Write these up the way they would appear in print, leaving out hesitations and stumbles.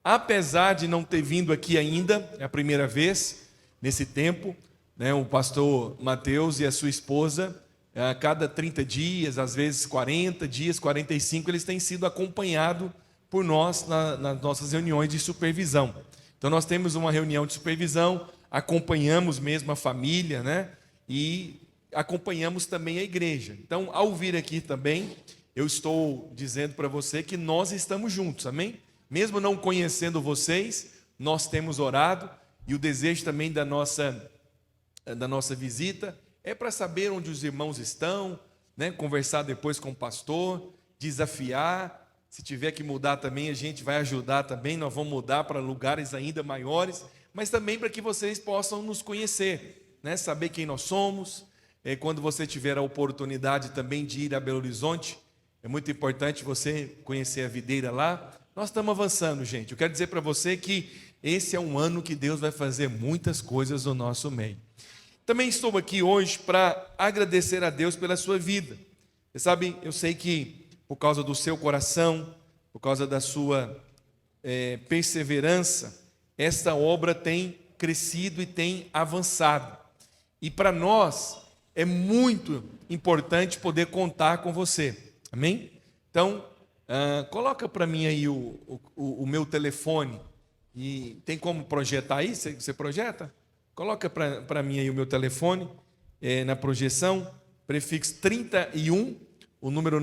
apesar de não ter vindo aqui ainda, é a primeira vez nesse tempo, né, o pastor Mateus e a sua esposa, a cada 30 dias, às vezes 40 dias, 45, eles têm sido acompanhados por nós nas nossas reuniões de supervisão. Então nós temos uma reunião de supervisão, acompanhamos mesmo a família, né? E acompanhamos também a igreja. Então, ao vir aqui também, eu estou dizendo para você que nós estamos juntos, amém? Mesmo não conhecendo vocês, nós temos orado, e o desejo também da nossa visita é para saber onde os irmãos estão, né? Conversar depois com o pastor, desafiar. Se tiver que mudar também, a gente vai ajudar também, nós vamos mudar para lugares ainda maiores, mas também para que vocês possam nos conhecer, né? Saber quem nós somos. Quando você tiver a oportunidade também de ir a Belo Horizonte, é muito importante você conhecer a videira lá. Nós estamos avançando, gente. Eu quero dizer para você que esse é um ano que Deus vai fazer muitas coisas no nosso meio. Também estou aqui hoje para agradecer a Deus pela sua vida. Você sabe, eu sei que por causa do seu coração, por causa da sua perseverança, esta obra tem crescido e tem avançado. E para nós é muito importante poder contar com você. Amém? Então, coloca para mim aí o meu telefone. E tem como projetar aí? Você projeta? Coloca para mim aí o meu telefone na projeção, prefixo 31, o número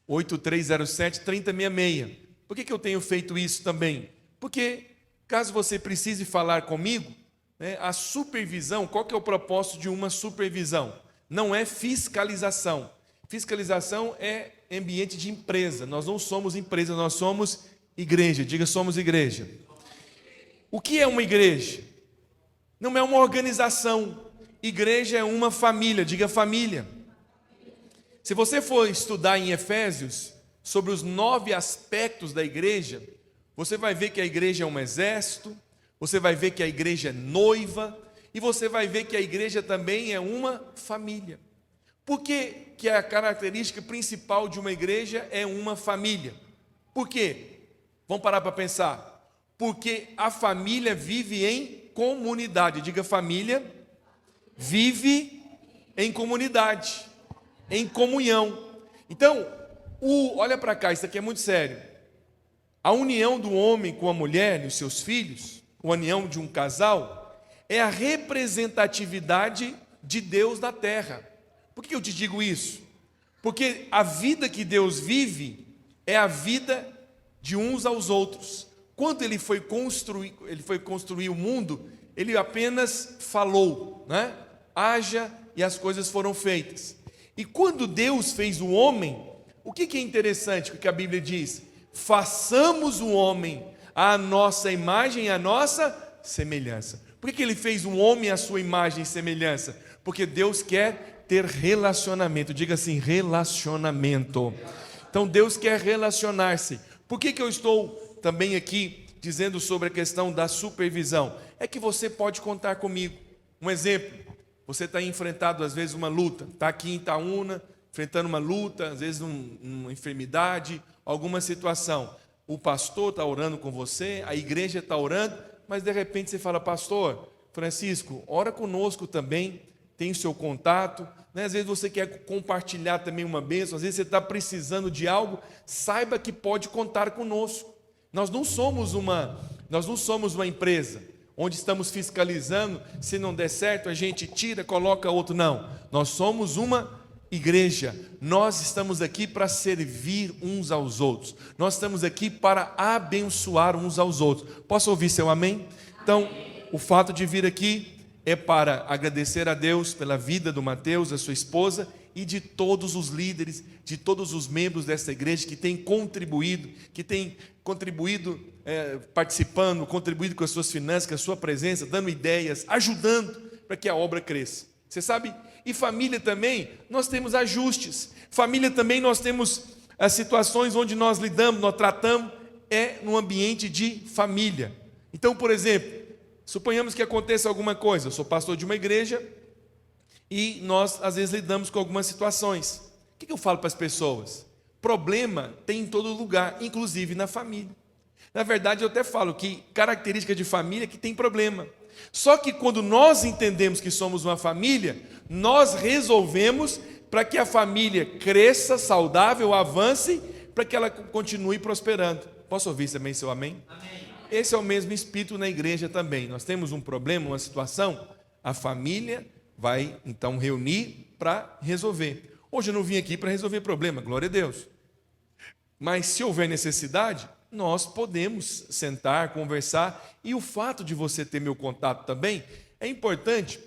98307-3066. Por que eu tenho feito isso também? Porque caso você precise falar comigo, né, a supervisão, qual que é o propósito de uma supervisão? Não é fiscalização. Fiscalização é ambiente de empresa. Nós não somos empresa, nós somos igreja. Diga, somos igreja. O que é uma igreja? Não é uma organização. Igreja é uma família. Diga, família. Se você for estudar em Efésios sobre os 9 aspectos da igreja, você vai ver que a igreja é um exército, você vai ver que a igreja é noiva, e você vai ver que a igreja também é uma família. Por que a característica principal de uma igreja é uma família? Por quê? Vamos parar para pensar. Porque a família vive em comunidade. Diga, família vive em comunidade, em comunhão. Então, olha para cá, isso aqui é muito sério. A união do homem com a mulher e os seus filhos, a união de um casal, é a representatividade de Deus na terra. Por que eu te digo isso? Porque a vida que Deus vive é a vida de uns aos outros. Quando ele foi construir o mundo, ele apenas falou, né? Haja, e as coisas foram feitas. E quando Deus fez o homem, o que é interessante o que a Bíblia diz? Façamos o homem à nossa imagem e à nossa semelhança. Por que ele fez o homem à sua imagem e semelhança? Porque Deus quer ter relacionamento. Diga assim, relacionamento. Então Deus quer relacionar-se. Por que eu estou também aqui dizendo sobre a questão da supervisão? É que você pode contar comigo. Um exemplo, você está enfrentando às vezes uma luta, está aqui em Itaúna, enfrentando uma luta, às vezes uma enfermidade, alguma situação. O pastor está orando com você, a igreja está orando, mas de repente você fala, pastor Francisco, ora conosco também, tem o seu contato, né? Às vezes você quer compartilhar também uma bênção, às vezes você está precisando de algo, saiba que pode contar conosco. Nós não somos uma empresa, onde estamos fiscalizando, se não der certo a gente tira, coloca outro, não. Nós somos uma igreja, nós estamos aqui para servir uns aos outros, nós estamos aqui para abençoar uns aos outros. Posso ouvir seu amém? Então, o fato de vir aqui é para agradecer a Deus pela vida do Mateus, da sua esposa e de todos os líderes, de todos os membros dessa igreja que têm contribuído, participando, contribuído com as suas finanças, com a sua presença, dando ideias, ajudando para que a obra cresça. Você sabe? E família também, nós temos ajustes. Família também nós temos as situações onde nós lidamos, nós tratamos, no ambiente de família. Então, por exemplo, suponhamos que aconteça alguma coisa, eu sou pastor de uma igreja e nós às vezes lidamos com algumas situações. O que eu falo para as pessoas? Problema tem em todo lugar, inclusive na família. Na verdade, eu até falo que característica de família é que tem problema. Só que quando nós entendemos que somos uma família, nós resolvemos para que a família cresça, saudável, avance, para que ela continue prosperando. Posso ouvir também seu amém? Amém. Esse é o mesmo espírito na igreja também. Nós temos um problema, uma situação, a família vai então reunir para resolver. Hoje eu não vim aqui para resolver problema, glória a Deus. Mas se houver necessidade, nós podemos sentar, conversar. E o fato de você ter meu contato também é importante,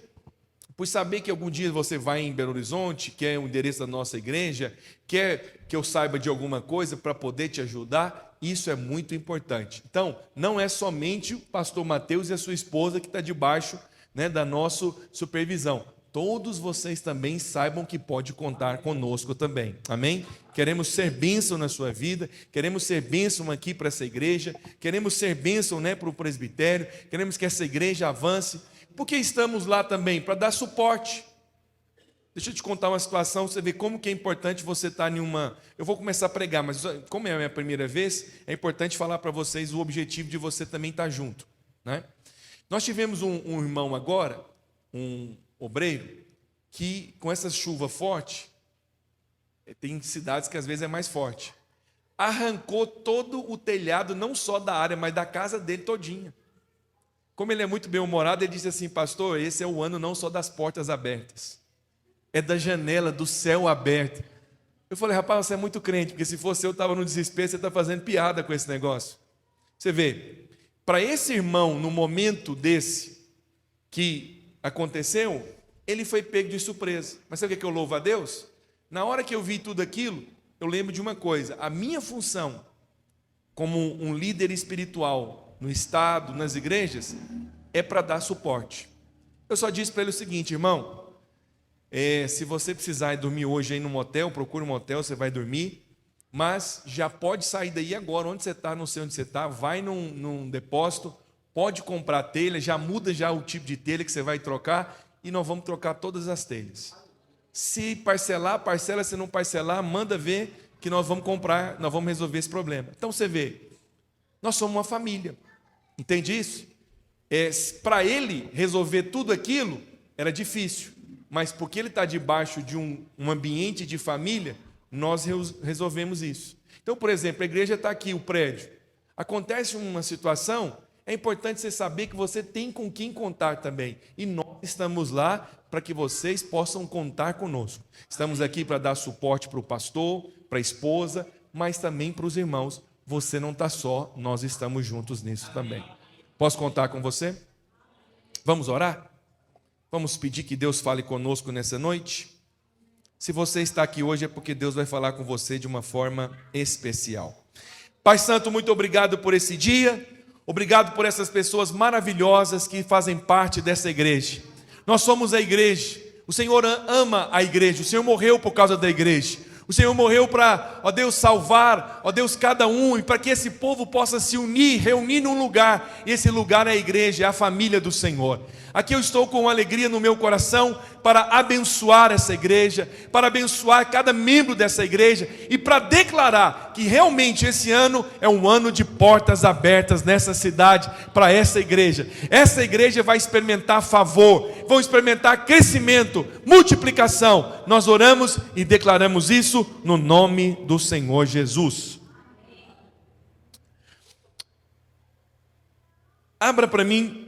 por saber que algum dia você vai em Belo Horizonte, quer o endereço da nossa igreja, quer que eu saiba de alguma coisa para poder te ajudar, isso é muito importante. Então, não é somente o pastor Mateus e a sua esposa que está debaixo, da nossa supervisão. Todos vocês também saibam que pode contar conosco também, amém? Queremos ser bênção na sua vida, queremos ser bênção aqui para essa igreja, queremos ser bênção para o presbitério, queremos que essa igreja avance, porque estamos lá também para dar suporte. Deixa eu te contar uma situação, você vê como que é importante você estar em uma... Eu vou começar a pregar, mas como é a minha primeira vez, é importante falar para vocês o objetivo de você também estar junto, né? Nós tivemos um irmão agora, um obreiro, que com essa chuva forte, tem cidades que às vezes é mais forte, arrancou todo o telhado, não só da área, mas da casa dele todinha. Como ele é muito bem-humorado, ele disse assim: pastor, esse é o ano não só das portas abertas, é da janela, do céu aberto. Eu falei: rapaz, você é muito crente, porque se fosse eu estava no desespero, você está fazendo piada com esse negócio. Você vê, para esse irmão, no momento desse que aconteceu, ele foi pego de surpresa. Mas sabe o que eu louvo a Deus? Na hora que eu vi tudo aquilo, eu lembro de uma coisa: a minha função como um líder espiritual no estado, nas igrejas, é para dar suporte. Eu só disse para ele o seguinte: irmão, se você precisar ir dormir hoje aí no motel, procure um motel, você vai dormir, mas já pode sair daí agora, onde você está, não sei onde você está, vai num depósito, pode comprar telha, já muda já o tipo de telha que você vai trocar, e nós vamos trocar todas as telhas. Se parcelar, parcela, se não parcelar, manda ver que nós vamos comprar, nós vamos resolver esse problema. Então você vê, nós somos uma família, entende isso? Para ele resolver tudo aquilo, era difícil, mas porque ele está debaixo de um ambiente de família, nós resolvemos isso. Então, por exemplo, a igreja está aqui, o prédio. Acontece uma situação, é importante você saber que você tem com quem contar também. E nós estamos lá para que vocês possam contar conosco. Estamos aqui para dar suporte para o pastor, para a esposa, mas também para os irmãos. Você não está só, nós estamos juntos nisso também. Posso contar com você? Vamos orar? Vamos pedir que Deus fale conosco nessa noite? Se você está aqui hoje é porque Deus vai falar com você de uma forma especial. Pai Santo, muito obrigado por esse dia. Obrigado por essas pessoas maravilhosas que fazem parte dessa igreja. Nós somos a igreja. O Senhor ama a igreja. O Senhor morreu por causa da igreja. O Senhor morreu para, ó Deus, salvar, ó Deus, cada um, e para que esse povo possa se unir, reunir num lugar. E esse lugar é a igreja, é a família do Senhor. Aqui eu estou com alegria no meu coração para abençoar essa igreja, para abençoar cada membro dessa igreja e para declarar que realmente esse ano é um ano de portas abertas nessa cidade para essa igreja. Essa igreja vai experimentar favor, vão experimentar crescimento, multiplicação. Nós oramos e declaramos isso no nome do Senhor Jesus. Abra para mim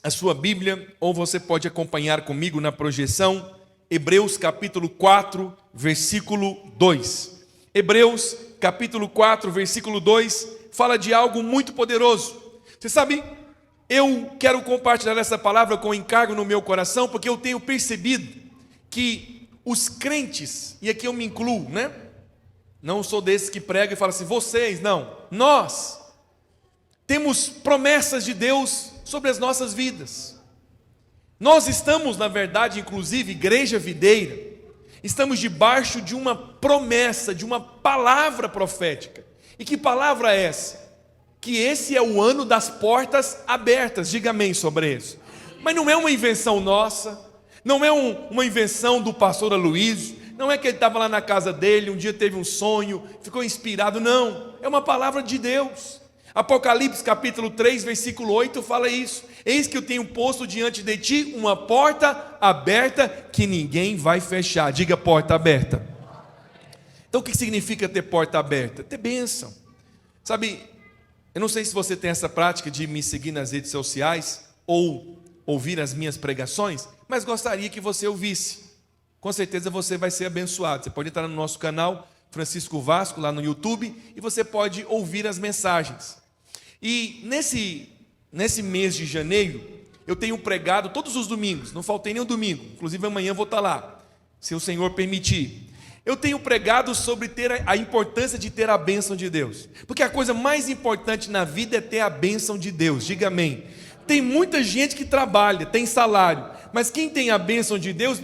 a sua Bíblia, ou você pode acompanhar comigo na projeção, Hebreus capítulo 4, versículo 2. Hebreus capítulo 4, versículo 2, fala de algo muito poderoso. Você sabe, eu quero compartilhar essa palavra com encargo no meu coração, porque eu tenho percebido que os crentes, e aqui eu me incluo, Não sou desses que pregam e falam assim, vocês, não. Nós temos promessas de Deus sobre as nossas vidas. Nós estamos, na verdade, inclusive, igreja videira, estamos debaixo de uma promessa, de uma palavra profética. E que palavra é essa? Que esse é o ano das portas abertas. Diga amém sobre isso. Mas não é uma invenção nossa, não é uma invenção do pastor Aloysio, não é que ele estava lá na casa dele, um dia teve um sonho, ficou inspirado, não, é uma palavra de Deus. Apocalipse capítulo 3, versículo 8 fala isso. Eis que eu tenho posto diante de ti uma porta aberta que ninguém vai fechar. Diga porta aberta. Então o que significa ter porta aberta? Ter bênção. Sabe, eu não sei se você tem essa prática de me seguir nas redes sociais ou ouvir as minhas pregações, mas gostaria que você ouvisse. Com certeza você vai ser abençoado. Você pode entrar no nosso canal Francisco Vasco lá no YouTube e você pode ouvir as mensagens. E nesse mês de janeiro, eu tenho pregado todos os domingos, não faltei nenhum domingo, inclusive amanhã vou estar lá, se o Senhor permitir. Eu tenho pregado sobre a importância de ter a bênção de Deus, porque a coisa mais importante na vida é ter a bênção de Deus, diga amém. Tem muita gente que trabalha, tem salário, mas quem tem a bênção de Deus,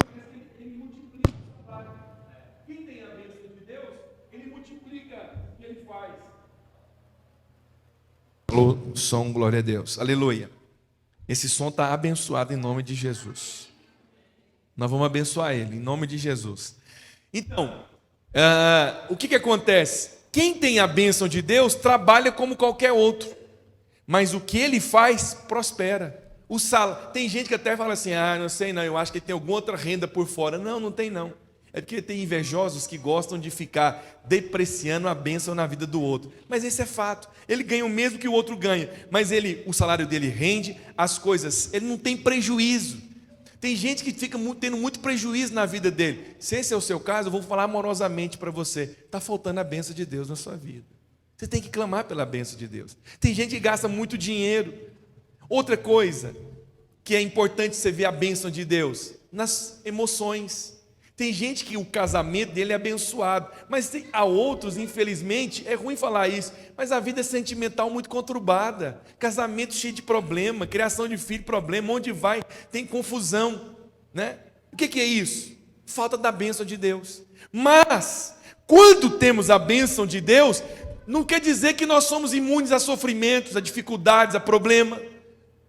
ele multiplica o salário. Quem tem a bênção de Deus, ele multiplica o que ele faz. Alô, som, glória a Deus, aleluia. Esse som está abençoado em nome de Jesus. Nós vamos abençoar ele em nome de Jesus. Então, o que acontece? Quem tem a bênção de Deus trabalha como qualquer outro, mas o que ele faz prospera. Tem gente que até fala assim: não sei não, eu acho que tem alguma outra renda por fora. Não, não tem não. É porque tem invejosos que gostam de ficar depreciando a bênção na vida do outro. Mas esse é fato. Ele ganha o mesmo que o outro ganha, mas o salário dele rende, as coisas, ele não tem prejuízo. Tem gente que fica tendo muito prejuízo na vida dele. Se esse é o seu caso, eu vou falar amorosamente para você. Está faltando a bênção de Deus na sua vida. Você tem que clamar pela bênção de Deus. Tem gente que gasta muito dinheiro. Outra coisa que é importante você ver a bênção de Deus, nas emoções. Tem gente que o casamento dele é abençoado, mas há outros, infelizmente, é ruim falar isso, mas a vida é sentimental muito conturbada, casamento cheio de problema, criação de filho, problema, onde vai, tem confusão, né? O que é isso? Falta da bênção de Deus. Mas, quando temos a bênção de Deus, não quer dizer que nós somos imunes a sofrimentos, a dificuldades, a problema.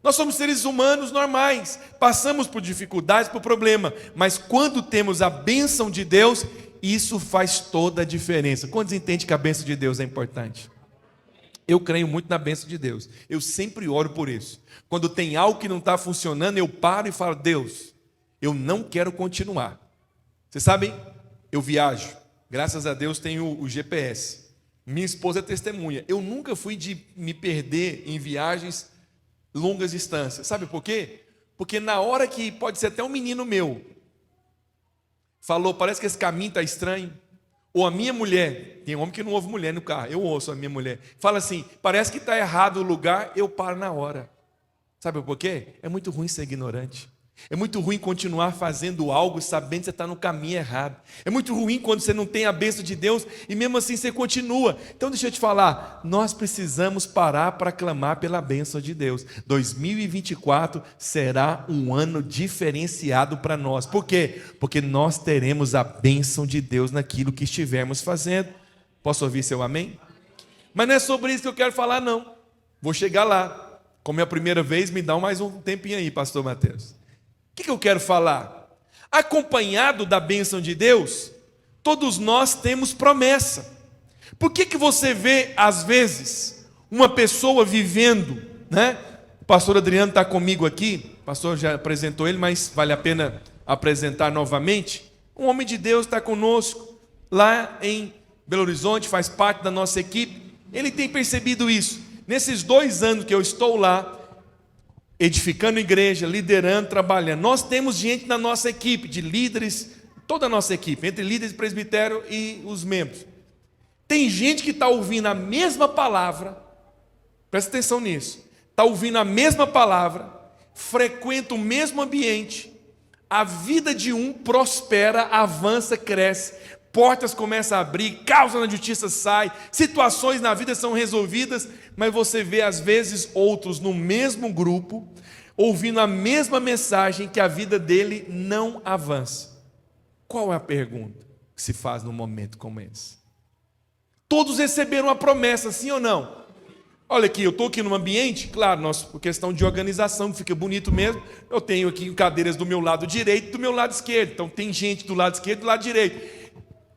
Nós somos seres humanos normais, passamos por dificuldades, por problema, mas quando temos a bênção de Deus, isso faz toda a diferença. Quantos entendem que a bênção de Deus é importante? Eu creio muito na bênção de Deus, eu sempre oro por isso. Quando tem algo que não está funcionando, eu paro e falo: Deus, eu não quero continuar. Vocês sabem, eu viajo, graças a Deus tenho o GPS, minha esposa é testemunha, eu nunca fui de me perder em viagens longas distâncias. Sabe por quê? Porque na hora que pode ser até um menino meu falou: parece que esse caminho está estranho, ou a minha mulher, tem homem que não ouve mulher no carro, eu ouço a minha mulher, fala assim: parece que está errado o lugar, eu paro na hora. Sabe por quê? É muito ruim ser ignorante. É muito ruim continuar fazendo algo sabendo que você está no caminho errado. É muito ruim quando você não tem a bênção de Deus e mesmo assim você continua. Então deixa eu te falar, nós precisamos parar para clamar pela bênção de Deus. 2024 será um ano diferenciado para nós. Por quê? Porque nós teremos a bênção de Deus naquilo que estivermos fazendo. Posso ouvir seu amém? Mas não é sobre isso que eu quero falar não. Vou chegar lá. Como é a primeira vez, me dá mais um tempinho aí, pastor Mateus. O que eu quero falar? Acompanhado da bênção de Deus, todos nós temos promessa. Por que você vê, às vezes, uma pessoa vivendo, né? O pastor Adriano está comigo aqui, o pastor já apresentou ele, mas vale a pena apresentar novamente. Um homem de Deus está conosco, lá em Belo Horizonte, faz parte da nossa equipe. Ele tem percebido isso. Nesses 2 anos que eu estou lá, edificando igreja, liderando, trabalhando, nós temos gente na nossa equipe, de líderes, toda a nossa equipe, entre líderes, presbitério e os membros. Tem gente que está ouvindo a mesma palavra, presta atenção nisso, está ouvindo a mesma palavra, frequenta o mesmo ambiente, a vida de um prospera, avança, cresce, portas começam a abrir, causa na justiça sai, situações na vida são resolvidas, mas você vê às vezes outros no mesmo grupo, ouvindo a mesma mensagem, que a vida dele não avança. Qual é a pergunta que se faz num momento como esse? Todos receberam a promessa, sim ou não? Olha aqui, eu estou aqui num ambiente, claro, por questão de organização, que fica bonito mesmo, eu tenho aqui cadeiras do meu lado direito e do meu lado esquerdo, então tem gente do lado esquerdo e do lado direito.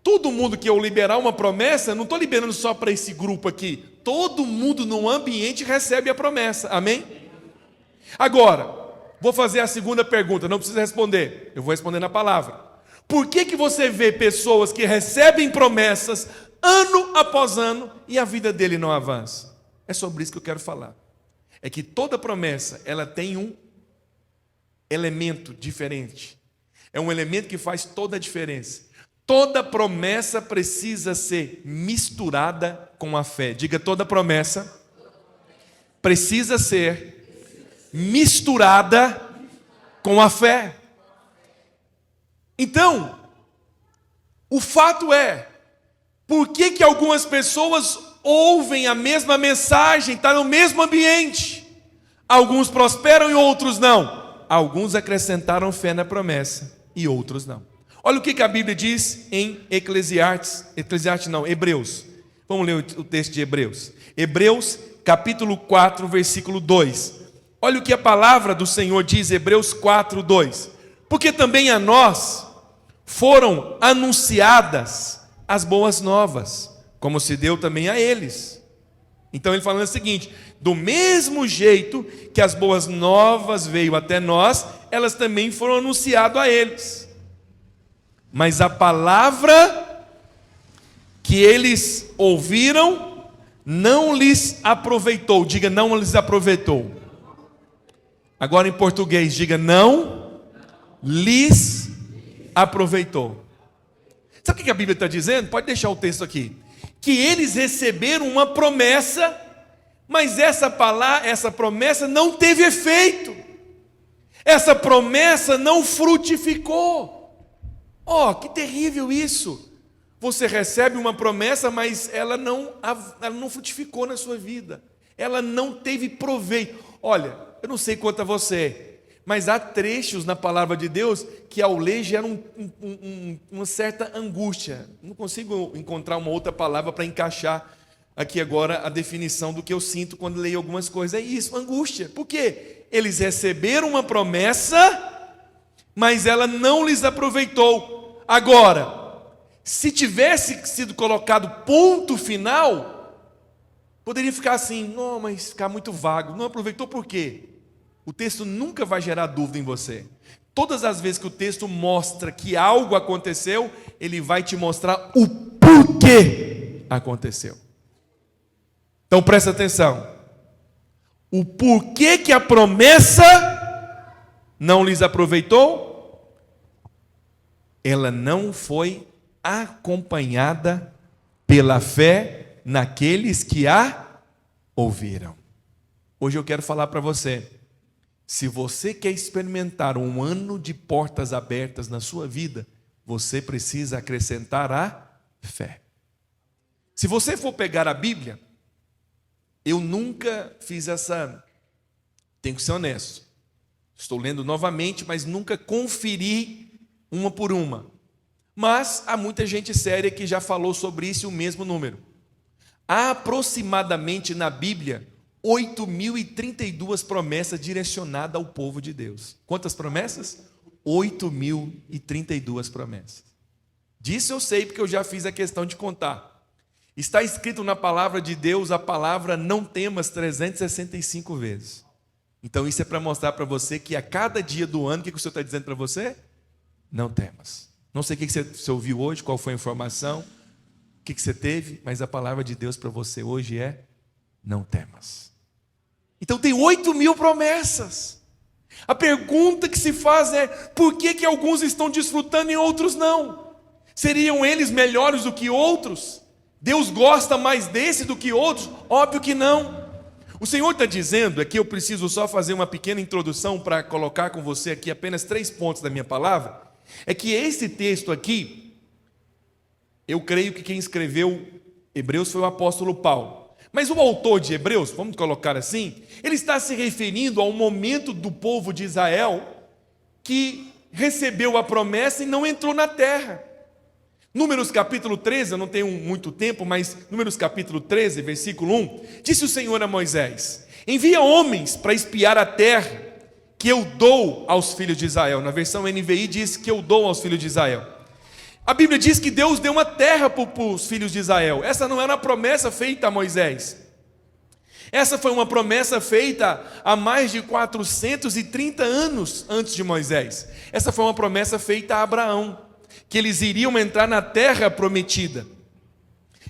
Todo mundo que eu liberar uma promessa, não estou liberando só para esse grupo aqui, todo mundo no ambiente recebe a promessa, amém? Agora, vou fazer a segunda pergunta, não precisa responder, eu vou responder na palavra. Por que você vê pessoas que recebem promessas ano após ano e a vida dele não avança? É sobre isso que eu quero falar. É que toda promessa, ela tem um elemento diferente. É um elemento que faz toda a diferença. Toda promessa precisa ser misturada com a fé. Diga, toda promessa precisa ser misturada com a fé. Então, o fato é, por que algumas pessoas ouvem a mesma mensagem, estão no mesmo ambiente? Alguns prosperam e outros não. Alguns acrescentaram fé na promessa e outros não. Olha o que a Bíblia diz em Hebreus. Vamos ler o texto de Hebreus. Hebreus, capítulo 4, versículo 2. Olha o que a palavra do Senhor diz, Hebreus 4, 2. Porque também a nós foram anunciadas as boas novas, como se deu também a eles. Então ele falando o seguinte: do mesmo jeito que as boas novas veio até nós, elas também foram anunciadas a eles. Mas a palavra que eles ouviram não lhes aproveitou. Diga, não lhes aproveitou. Agora em português, diga, não lhes aproveitou. Sabe o que a Bíblia está dizendo? Pode deixar o texto aqui. Que eles receberam uma promessa, mas essa promessa não teve efeito. Essa promessa não frutificou. Oh, que terrível isso! Você recebe uma promessa, mas ela não frutificou na sua vida. Ela não teve proveito. Olha, eu não sei quanto a você, mas há trechos na palavra de Deus que ao ler geram uma certa angústia. Não consigo encontrar uma outra palavra para encaixar aqui agora a definição do que eu sinto quando leio algumas coisas. É isso, angústia. Por quê? Eles receberam uma promessa, mas ela não lhes aproveitou. Agora, se tivesse sido colocado ponto final, poderia ficar assim, não, mas ficar muito vago. Não aproveitou por quê? O texto nunca vai gerar dúvida em você. Todas as vezes que o texto mostra que algo aconteceu, ele vai te mostrar o porquê aconteceu. Então presta atenção. O porquê que a promessa não lhes aproveitou? Ela não foi acompanhada pela fé naqueles que a ouviram. Hoje eu quero falar para você. Se você quer experimentar um ano de portas abertas na sua vida, você precisa acrescentar a fé. Se você for pegar a Bíblia, eu nunca fiz essa... Tenho que ser honesto. Estou lendo novamente, mas nunca conferi uma por uma. Mas há muita gente séria que já falou sobre isso, o mesmo número. Há aproximadamente na Bíblia 8.032 promessas direcionadas ao povo de Deus. Quantas promessas? 8.032 promessas. Disso eu sei porque eu já fiz a questão de contar. Está escrito na palavra de Deus a palavra não temas 365 vezes. Então isso é para mostrar para você que a cada dia do ano, o que o Senhor está dizendo para você? Não temas. Não sei o que você ouviu hoje, qual foi a informação, o que você teve, mas a palavra de Deus para você hoje é: não temas. Então tem 8.000 promessas. A pergunta que se faz é: por que alguns estão desfrutando e outros não? Seriam eles melhores do que outros? Deus gosta mais desse do que outros? Óbvio que não. O Senhor está dizendo, aqui eu preciso só fazer uma pequena introdução para colocar com você aqui apenas 3 pontos da minha palavra. É que esse texto aqui, eu creio que quem escreveu Hebreus foi o apóstolo Paulo. Mas o autor de Hebreus, vamos colocar assim, ele está se referindo a um momento do povo de Israel que recebeu a promessa e não entrou na terra. Números capítulo 13, eu não tenho muito tempo, mas Números capítulo 13, versículo 1, disse o Senhor a Moisés: envia homens para espiar a terra que eu dou aos filhos de Israel. Na versão NVI diz que eu dou aos filhos de Israel. A Bíblia diz que Deus deu uma terra para os filhos de Israel. Essa não era uma promessa feita a Moisés. Essa foi uma promessa feita há mais de 430 anos antes de Moisés. Essa foi uma promessa feita a Abraão, que eles iriam entrar na terra prometida.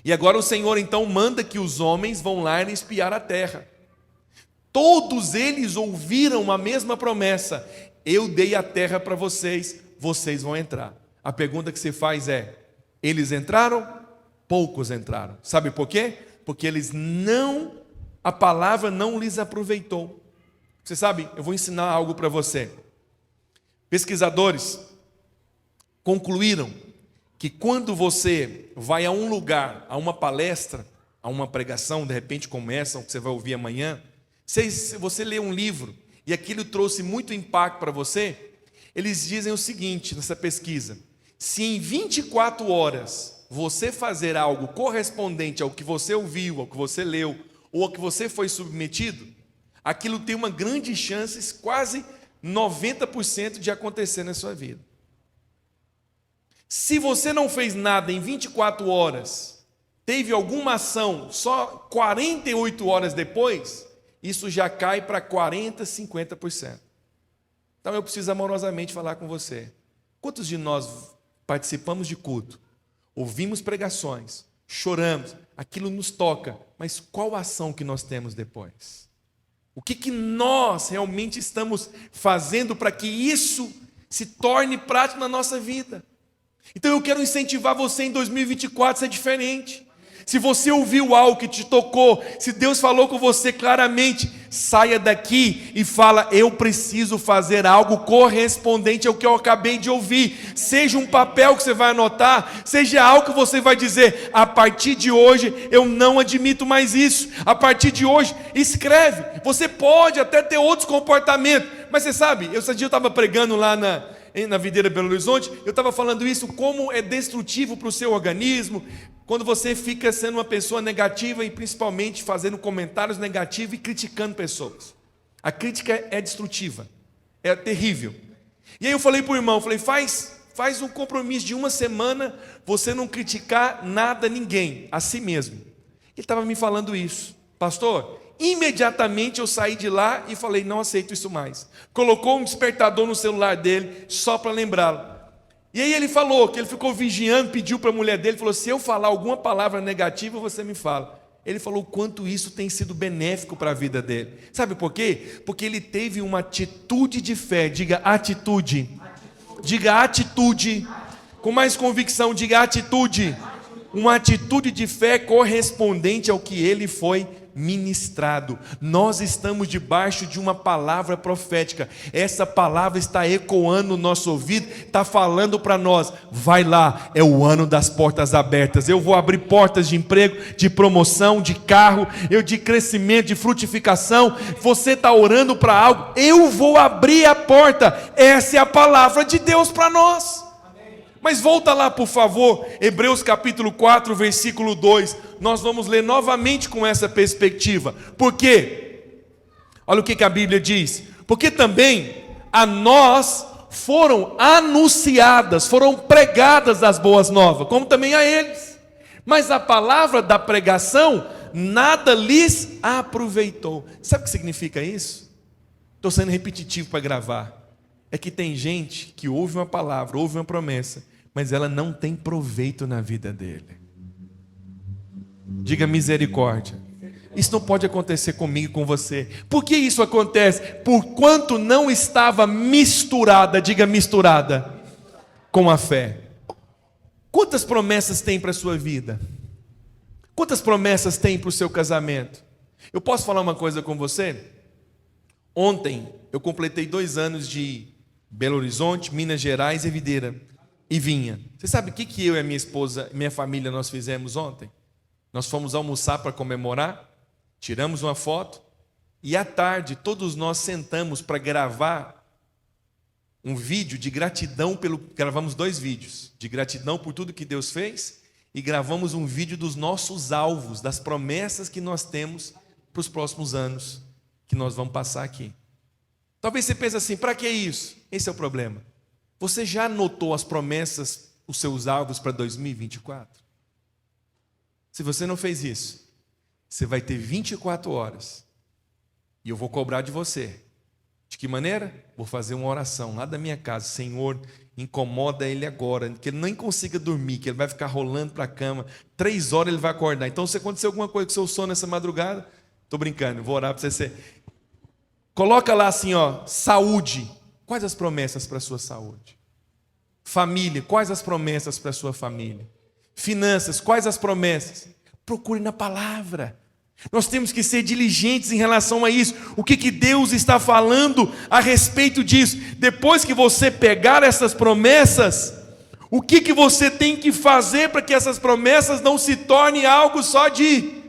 E agora o Senhor então manda que os homens vão lá e espiar a terra. Todos eles ouviram a mesma promessa: eu dei a terra para vocês, vocês vão entrar. A pergunta que se faz é: eles entraram? Poucos entraram. Sabe por quê? Porque a palavra não lhes aproveitou. Você sabe, eu vou ensinar algo para você. Pesquisadores concluíram que quando você vai a um lugar, a uma palestra, a uma pregação, de repente começa, que você vai ouvir amanhã, se você lê um livro e aquilo trouxe muito impacto para você, eles dizem o seguinte nessa pesquisa: se em 24 horas você fazer algo correspondente ao que você ouviu, ao que você leu, ou ao que você foi submetido, aquilo tem uma grande chance, quase 90% de acontecer na sua vida. Se você não fez nada em 24 horas, teve alguma ação só 48 horas depois, isso já cai para 40%, 50%. Então eu preciso amorosamente falar com você. Quantos de nós participamos de culto, ouvimos pregações, choramos, aquilo nos toca, mas qual a ação que nós temos depois? O que nós realmente estamos fazendo para que isso se torne prático na nossa vida? Então eu quero incentivar você em 2024 a ser diferente. Se você ouviu algo que te tocou, se Deus falou com você claramente, saia daqui e fala: eu preciso fazer algo correspondente ao que eu acabei de ouvir. Seja um papel que você vai anotar, seja algo que você vai dizer: a partir de hoje eu não admito mais isso. A partir de hoje, escreve. Você pode até ter outros comportamentos, mas você sabe, esse dia eu estava pregando lá na Videira Belo Horizonte, eu estava falando isso, como é destrutivo para o seu organismo, quando você fica sendo uma pessoa negativa e principalmente fazendo comentários negativos e criticando pessoas. A crítica é destrutiva, é terrível. E aí eu falei para o irmão, faz um compromisso de uma semana, você não criticar nada, ninguém, a si mesmo. Ele estava me falando isso: pastor, imediatamente eu saí de lá e falei: não aceito isso mais. Colocou um despertador no celular dele, só para lembrá-lo. E aí ele falou que ele ficou vigiando, pediu para a mulher dele, falou: se eu falar alguma palavra negativa, você me fala. Ele falou o quanto isso tem sido benéfico para a vida dele. Sabe por quê? Porque ele teve uma atitude de fé. Diga atitude. Diga atitude. Com mais convicção, diga atitude. Uma atitude de fé correspondente ao que ele foi ministrado. Nós estamos debaixo de uma palavra profética. Essa palavra está ecoando no nosso ouvido, está falando para nós: vai lá, é o ano das portas abertas. Eu vou abrir portas de emprego, de promoção, de carro, de crescimento, de frutificação. Você está orando para algo, eu vou abrir a porta. Essa é a palavra de Deus para nós. Mas volta lá, por favor, Hebreus capítulo 4, versículo 2. Nós vamos ler novamente com essa perspectiva. Por quê? Olha o que a Bíblia diz. Porque também a nós foram anunciadas, foram pregadas as boas novas, como também a eles. Mas a palavra da pregação nada lhes aproveitou. Sabe o que significa isso? Estou sendo repetitivo para gravar. É que tem gente que ouve uma palavra, ouve uma promessa, mas ela não tem proveito na vida dele. Diga misericórdia. Isso não pode acontecer comigo e com você. Por que isso acontece? Porquanto não estava misturada, diga misturada, com a fé. Quantas promessas tem para a sua vida? Quantas promessas tem para o seu casamento? Eu posso falar uma coisa com você? Ontem eu completei 2 anos de Belo Horizonte, Minas Gerais e Videira e Vinha. Você sabe o que eu e a minha esposa, minha família, nós fizemos ontem? Nós fomos almoçar para comemorar, tiramos uma foto e à tarde todos nós sentamos para gravar um vídeo de gratidão gravamos 2 vídeos de gratidão por tudo que Deus fez e gravamos um vídeo dos nossos alvos, das promessas que nós temos para os próximos anos que nós vamos passar aqui. Talvez você pense assim: para que isso? Esse é o problema. Você já anotou as promessas, os seus alvos para 2024? Se você não fez isso, Você vai ter 24 horas. E eu vou cobrar de você. De que maneira? Vou fazer uma oração lá da minha casa. Senhor, incomoda ele agora, que ele nem consiga dormir, que ele vai ficar rolando para a cama. 3 horas ele vai acordar. Então, se acontecer alguma coisa com o seu sono nessa madrugada, estou brincando, vou orar para você. Coloca lá assim, ó, saúde. Quais as promessas para a sua saúde? Família, quais as promessas para a sua família? Finanças, quais as promessas? Procure na palavra. Nós temos que ser diligentes em relação a isso. O que Deus está falando a respeito disso? Depois que você pegar essas promessas, o que você tem que fazer para que essas promessas não se tornem algo só de,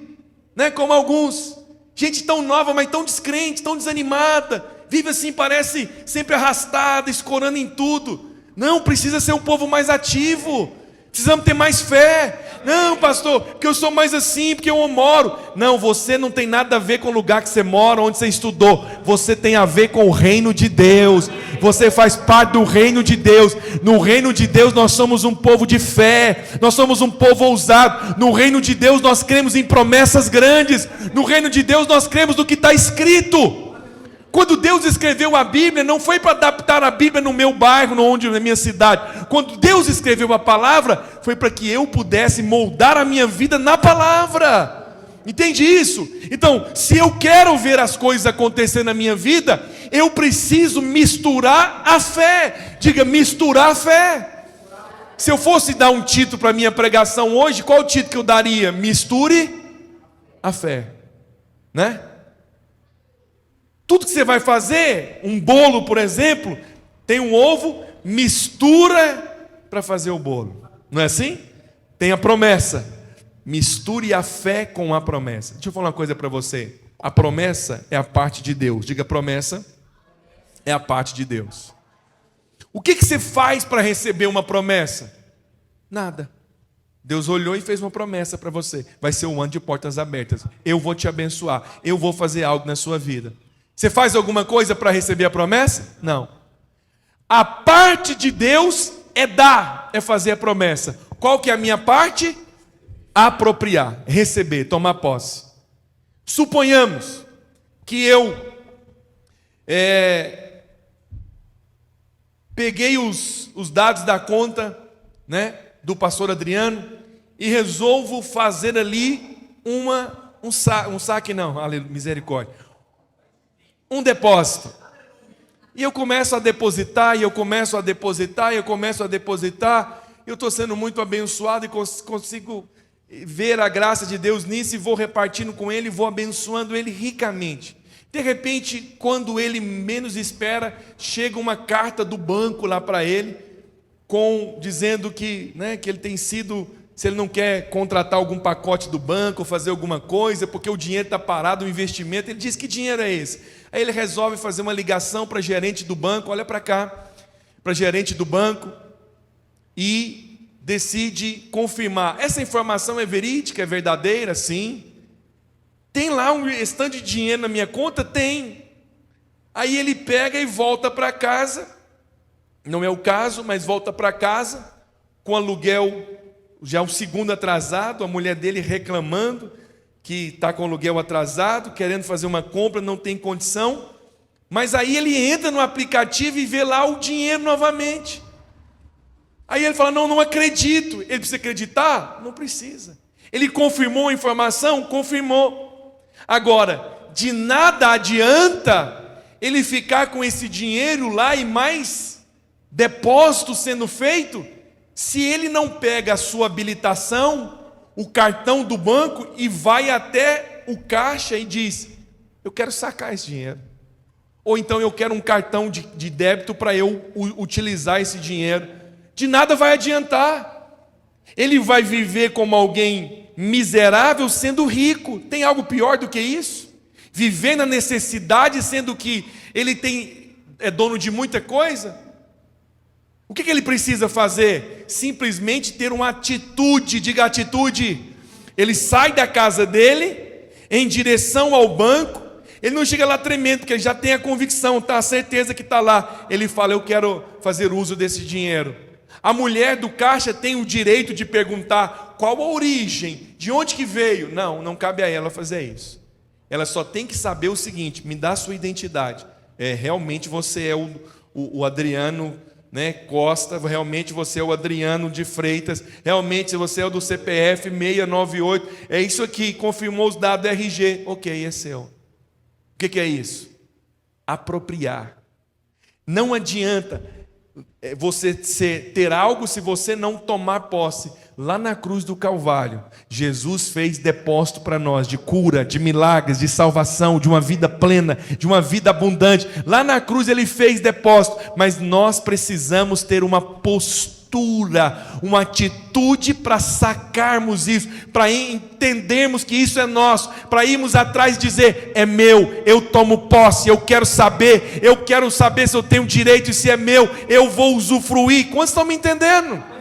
como alguns, gente tão nova, mas tão descrente, tão desanimada, vive assim, parece sempre arrastada, escorando em tudo. Não, precisa ser um povo mais ativo. Precisamos ter mais fé. Não, pastor, porque eu sou mais assim, porque eu moro. Não, você não tem nada a ver com o lugar que você mora, onde você estudou. Você tem a ver com o reino de Deus. Você faz parte do reino de Deus. No reino de Deus nós somos um povo de fé. Nós somos um povo ousado. No reino de Deus nós cremos em promessas grandes. No reino de Deus nós cremos no que está escrito. Quando Deus escreveu a Bíblia, não foi para adaptar a Bíblia no meu bairro, na minha cidade. Quando Deus escreveu a palavra, foi para que eu pudesse moldar a minha vida na palavra. Entende isso? Então, se eu quero ver as coisas acontecer na minha vida, eu preciso misturar a fé. Diga, misturar a fé. Se eu fosse dar um título para a minha pregação hoje, qual o título que eu daria? Misture a fé. Né? Tudo que você vai fazer, um bolo, por exemplo, tem um ovo, mistura para fazer o bolo. Não é assim? Tem a promessa. Misture a fé com a promessa. Deixa eu falar uma coisa para você. A promessa é a parte de Deus. Diga, promessa é a parte de Deus. O que você faz para receber uma promessa? Nada. Deus olhou e fez uma promessa para você. Vai ser um ano de portas abertas. Eu vou te abençoar. Eu vou fazer algo na sua vida. Você faz alguma coisa para receber a promessa? Não. A parte de Deus é dar, é fazer a promessa. Qual que é a minha parte? Apropriar, receber, tomar posse. Suponhamos que eu peguei os dados da conta, do pastor Adriano e resolvo fazer ali um saque não, misericórdia. Um depósito. E eu começo a depositar, e eu começo a depositar, e eu começo a depositar. Eu estou sendo muito abençoado e consigo ver a graça de Deus nisso e vou repartindo com ele, vou abençoando ele ricamente. De repente, quando ele menos espera, chega uma carta do banco lá para ele, dizendo que ele tem sido, se ele não quer contratar algum pacote do banco, fazer alguma coisa, porque o dinheiro está parado, o investimento. Ele diz, que dinheiro é esse? Aí ele resolve fazer uma ligação para a gerente do banco, olha para cá, para a gerente do banco, e decide confirmar. Essa informação é verídica, é verdadeira? Sim. Tem lá um restante de dinheiro na minha conta? Tem. Aí ele pega e volta para casa, não é o caso, mas volta para casa, com aluguel já o segundo atrasado, a mulher dele reclamando que está com o aluguel atrasado, querendo fazer uma compra, não tem condição, mas aí ele entra no aplicativo e vê lá o dinheiro novamente. Aí ele fala, não acredito. Ele precisa acreditar? Não precisa. Ele confirmou a informação? Confirmou. Agora, de nada adianta ele ficar com esse dinheiro lá e mais depósito sendo feito, se ele não pega a sua habilitação, o cartão do banco e vai até o caixa e diz, eu quero sacar esse dinheiro. Ou então eu quero um cartão de débito para eu utilizar esse dinheiro. De nada vai adiantar. Ele vai viver como alguém miserável sendo rico. Tem algo pior do que isso? Viver na necessidade sendo que ele é dono de muita coisa? O que ele precisa fazer? Simplesmente ter uma atitude, diga atitude. Ele sai da casa dele, em direção ao banco, ele não chega lá tremendo, porque ele já tem a convicção, a certeza que está lá. Ele fala, eu quero fazer uso desse dinheiro. A mulher do caixa tem o direito de perguntar, qual a origem, de onde que veio. Não, não cabe a ela fazer isso. Ela só tem que saber o seguinte: me dá a sua identidade. Realmente você é o Adriano, né, Costa, realmente você é o Adriano de Freitas, realmente você é o do CPF 698, é isso aqui, confirmou os dados do RG, ok, é seu. O que é isso? Apropriar. Não adianta você ter algo se você não tomar posse. Lá na cruz do Calvário, Jesus fez depósito para nós de cura, de milagres, de salvação, de uma vida plena, de uma vida abundante. Lá na cruz ele fez depósito, mas nós precisamos ter uma postura, uma atitude para sacarmos isso, para entendermos que isso é nosso, para irmos atrás e dizer: é meu, eu tomo posse, eu quero saber se eu tenho direito e se é meu, eu vou usufruir. Quantos estão me entendendo?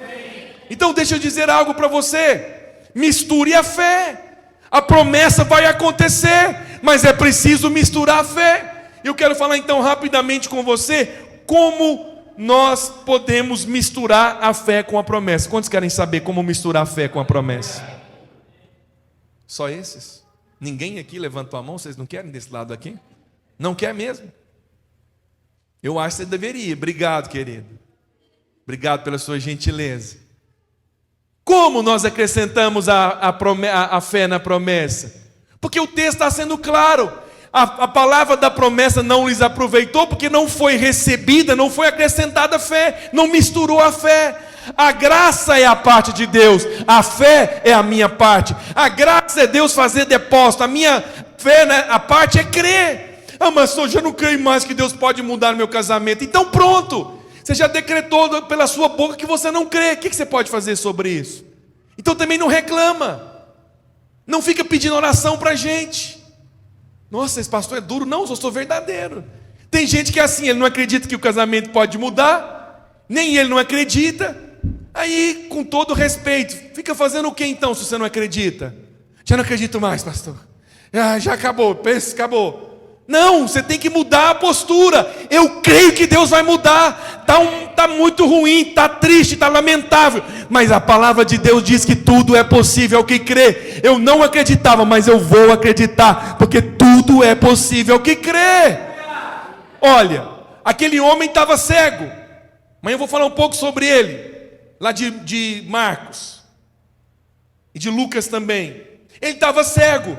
Então deixa eu dizer algo para você: misture a fé. A promessa vai acontecer, mas é preciso misturar a fé. Eu quero falar então rapidamente com você como nós podemos misturar a fé com a promessa. Quantos querem saber como misturar a fé com a promessa? Só esses? Ninguém aqui levantou a mão? Vocês não querem desse lado aqui? Não quer mesmo? Eu acho que você deveria. Obrigado, querido. Obrigado pela sua gentileza. Como nós acrescentamos a fé na promessa? Porque o texto está sendo claro. A palavra da promessa não lhes aproveitou, porque não foi recebida, não foi acrescentada a fé, não misturou a fé. A graça é a parte de Deus, a fé é a minha parte. A graça é Deus fazer depósito, a minha fé, né, a parte é crer. Mas eu já não creio mais que Deus pode mudar o meu casamento. Então pronto. Você já decretou pela sua boca que você não crê. O que você pode fazer sobre isso? Então também não reclama. Não fica pedindo oração para a gente. Nossa, esse pastor é duro. Não, eu sou verdadeiro. Tem gente que é assim, ele não acredita que o casamento pode mudar. Nem ele não acredita. Aí, com todo respeito, fica fazendo o que então, se você não acredita? Já não acredito mais, pastor. Já acabou, pensa, acabou. Não, você tem que mudar a postura. Eu creio que Deus vai mudar. Está muito ruim, está triste, está lamentável, mas a palavra de Deus diz que tudo é possível ao que crê. Eu não acreditava, mas eu vou acreditar, porque tudo é possível ao que crê. Olha, aquele homem estava cego. Mas eu vou falar um pouco sobre ele, lá de Marcos e de Lucas também. Ele estava cego.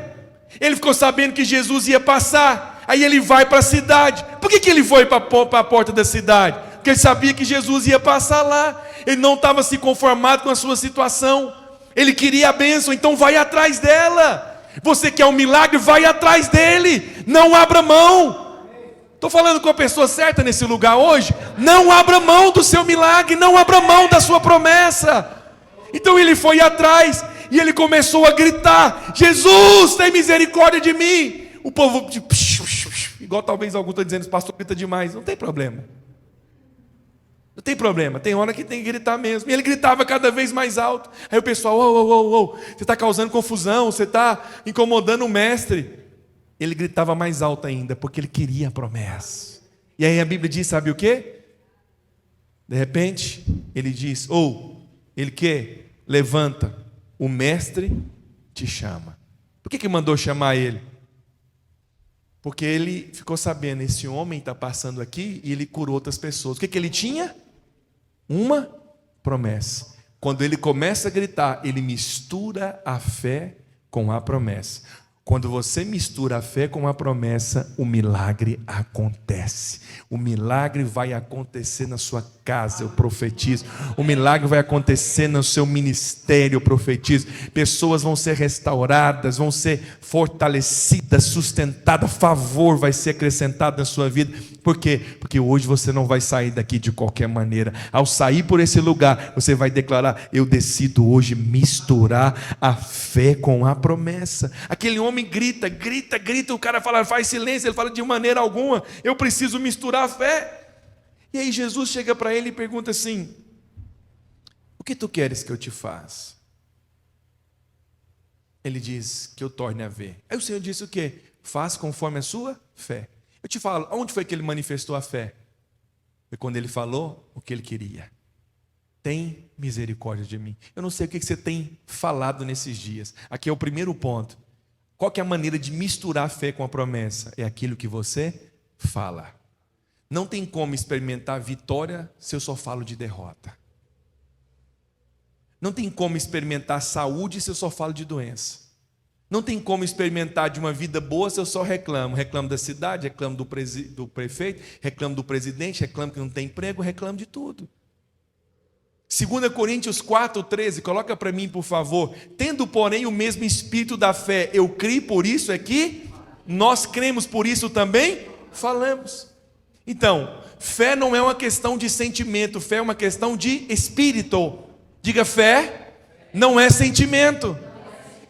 Ele ficou sabendo que Jesus ia passar. Aí ele vai para a cidade. Por que ele foi para a porta da cidade? Porque ele sabia que Jesus ia passar lá. Ele não estava se conformado com a sua situação. Ele queria a bênção, então vai atrás dela. Você quer um milagre? Vai atrás dele. Não abra mão. Estou falando com a pessoa certa nesse lugar hoje. Não abra mão do seu milagre. Não abra mão da sua promessa. Então ele foi atrás. E ele começou a gritar: Jesus, tem misericórdia de mim. O povo, igual talvez algum está dizendo, esse pastor grita demais. Não tem problema. Não tem problema, tem hora que tem que gritar mesmo. E ele gritava cada vez mais alto. Aí o pessoal: você está causando confusão, você está incomodando o mestre. Ele gritava mais alto ainda, porque ele queria a promessa. E aí a Bíblia diz, sabe o quê? De repente, ele diz, ele quer, levanta, o mestre te chama. Por que mandou chamar ele? Porque ele ficou sabendo, esse homem está passando aqui e ele curou outras pessoas. O que ele tinha? Uma promessa. Quando ele começa a gritar, ele mistura a fé com a promessa. Quando você mistura a fé com a promessa, o milagre acontece. O milagre vai acontecer na sua casa, eu profetizo. O milagre vai acontecer no seu ministério, eu profetizo. Pessoas vão ser restauradas, vão ser fortalecidas, sustentadas. Favor vai ser acrescentado na sua vida. Por quê? Porque hoje você não vai sair daqui de qualquer maneira. Ao sair por esse lugar, você vai declarar: eu decido hoje misturar a fé com a promessa. Aquele homem grita, o cara fala, faz silêncio, ele fala: de maneira alguma, eu preciso misturar a fé. E aí Jesus chega para ele e pergunta assim: o que tu queres que eu te faça? Ele diz: que eu torne a ver. Aí o Senhor disse o quê? Faz conforme a sua fé. Eu te falo, onde foi que ele manifestou a fé? Foi quando ele falou o que ele queria. tem misericórdia de mim. Eu não sei o que você tem falado nesses dias. Aqui é o primeiro ponto. Qual que é a maneira de misturar a fé com a promessa? É aquilo que você fala. Não tem como experimentar vitória se eu só falo de derrota. Não tem como experimentar saúde se eu só falo de doença. Não tem como experimentar de uma vida boa se eu só reclamo. Reclamo da cidade, reclamo do prefeito, reclamo do presidente, reclamo que não tem emprego, reclamo de tudo. 2 Coríntios 4,13, coloca para mim, por favor. Tendo, porém, o mesmo espírito da fé, eu criei, por isso é que nós cremos, por isso também falamos. Então, fé não é uma questão de sentimento, fé é uma questão de espírito. Diga, fé não é sentimento.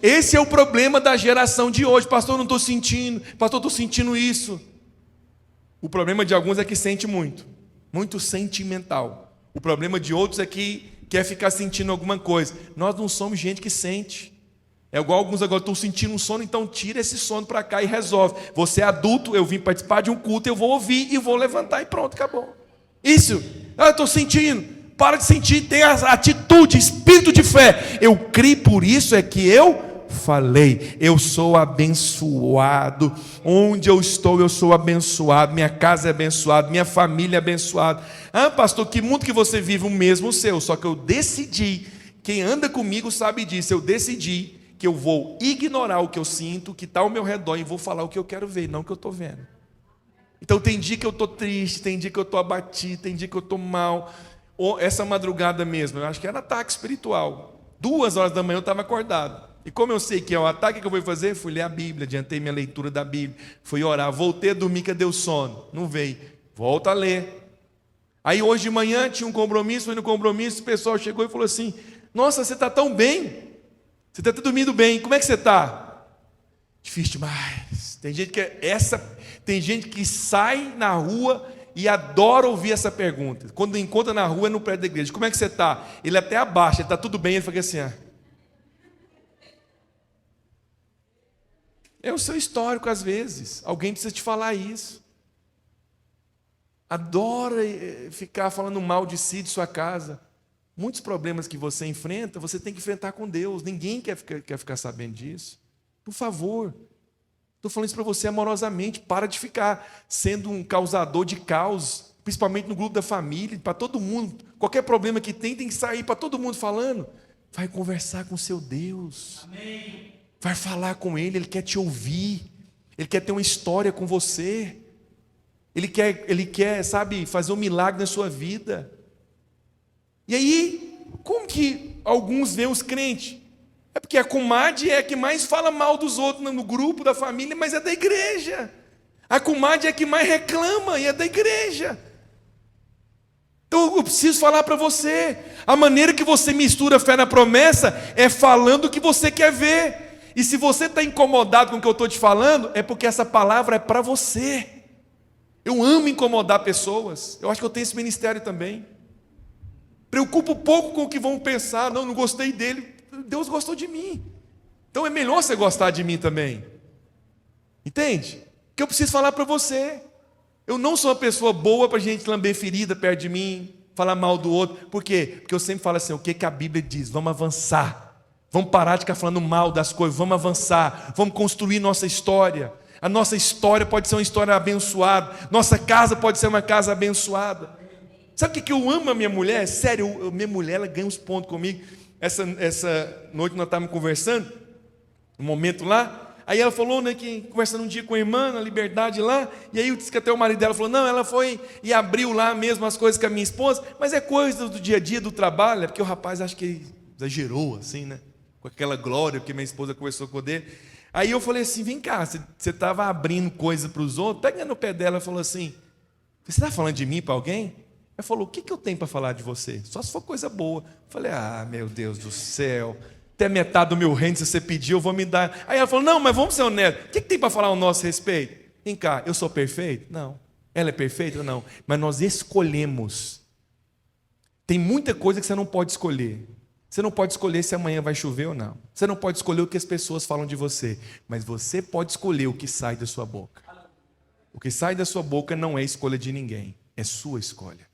Esse é o problema da geração de hoje. Pastor, eu não estou sentindo. Pastor, eu estou sentindo isso. O problema de alguns é que sente muito. Muito sentimental. O problema de outros é que quer ficar sentindo alguma coisa. Nós não somos gente que sente. É igual alguns agora estão sentindo um sono, então tira esse sono para cá e resolve. Você é adulto, eu vim participar de um culto, eu vou ouvir e vou levantar e pronto, acabou. Isso. Eu estou sentindo. Para de sentir, tem a atitude, espírito de fé. Eu criei, por isso é que eu falei. Eu sou abençoado. Onde eu estou, eu sou abençoado. Minha casa é abençoada, minha família é abençoada. Ah, pastor, que mundo que você vive? O mesmo seu. Só que eu decidi, quem anda comigo sabe disso, eu decidi que eu vou ignorar o que eu sinto, o que está ao meu redor, e vou falar o que eu quero ver, não o que eu estou vendo. Então tem dia que eu estou triste, tem dia que eu estou abatido, tem dia que eu estou mal. Essa madrugada mesmo, eu acho que era ataque espiritual. 2 horas da manhã eu estava acordado. E como eu sei que é o ataque, que eu vou fazer? Fui ler a Bíblia, adiantei minha leitura da Bíblia. Fui orar, voltei a dormir, cadê o sono? Não veio. Volta a ler. Aí hoje de manhã tinha um compromisso, fui no compromisso, o pessoal chegou e falou assim, nossa, você está tão bem. Você está dormindo bem, como é que você está? Difícil demais. Tem gente que sai na rua e adora ouvir essa pergunta. Quando encontra na rua, é no prédio da igreja. Como é que você está? Ele até abaixa, está tudo bem, ele fica assim, É o seu histórico às vezes. Alguém precisa te falar isso. Adora ficar falando mal de si, de sua casa. Muitos problemas que você enfrenta, você tem que enfrentar com Deus. Ninguém quer ficar sabendo disso. Por favor. Estou falando isso para você amorosamente. Para de ficar sendo um causador de caos, principalmente no grupo da família, para todo mundo. Qualquer problema que tem que sair para todo mundo falando. Vai conversar com seu Deus. Amém. Vai falar com Ele quer te ouvir. Ele quer ter uma história com você. Ele quer, sabe, fazer um milagre na sua vida. E aí, como que alguns veem os crentes? É porque a comadre é a que mais fala mal dos outros no grupo da família, mas é da igreja. A comadre é a que mais reclama e é da igreja. Então eu preciso falar para você, a maneira que você mistura fé na promessa é falando o que você quer ver. E se você está incomodado com o que eu estou te falando, é porque essa palavra é para você. Eu amo incomodar pessoas, eu acho que eu tenho esse ministério também. Preocupo pouco com o que vão pensar, não gostei dele, Deus gostou de mim. Então é melhor você gostar de mim também. Entende? Que eu preciso falar para você. Eu não sou uma pessoa boa para a gente lamber ferida perto de mim, falar mal do outro. Por quê? Porque eu sempre falo assim, o que a Bíblia diz? Vamos avançar. Vamos parar de ficar falando mal das coisas, vamos avançar. Vamos construir nossa história. A nossa história pode ser uma história abençoada. Nossa casa pode ser uma casa abençoada. Sabe o que eu amo a minha mulher? Sério, minha mulher ela ganha uns pontos comigo. Essa noite nós estávamos conversando, um momento lá. Aí ela falou, né, que conversando um dia com a irmã, na Liberdade lá. E aí eu disse que até o marido dela falou, não, ela foi e abriu lá mesmo as coisas com a minha esposa. Mas é coisa do dia a dia, do trabalho. É porque o rapaz acho que exagerou, assim, né? Com aquela glória, porque minha esposa conversou com ele. Aí eu falei assim, vem cá, você estava abrindo coisa para os outros, pega no pé dela e falou assim, você está falando de mim para alguém? Ela falou, o que eu tenho para falar de você? Só se for coisa boa. Eu falei, meu Deus do céu, até metade do meu reino, se você pedir, eu vou me dar. Aí ela falou, não, mas vamos ser honestos, o que tem para falar ao nosso respeito? Vem cá, eu sou perfeito? Não. Ela é perfeita? Não. Mas nós escolhemos. Tem muita coisa que você não pode escolher. Você não pode escolher se amanhã vai chover ou não. Você não pode escolher o que as pessoas falam de você. Mas você pode escolher o que sai da sua boca. O que sai da sua boca não é escolha de ninguém. É sua escolha.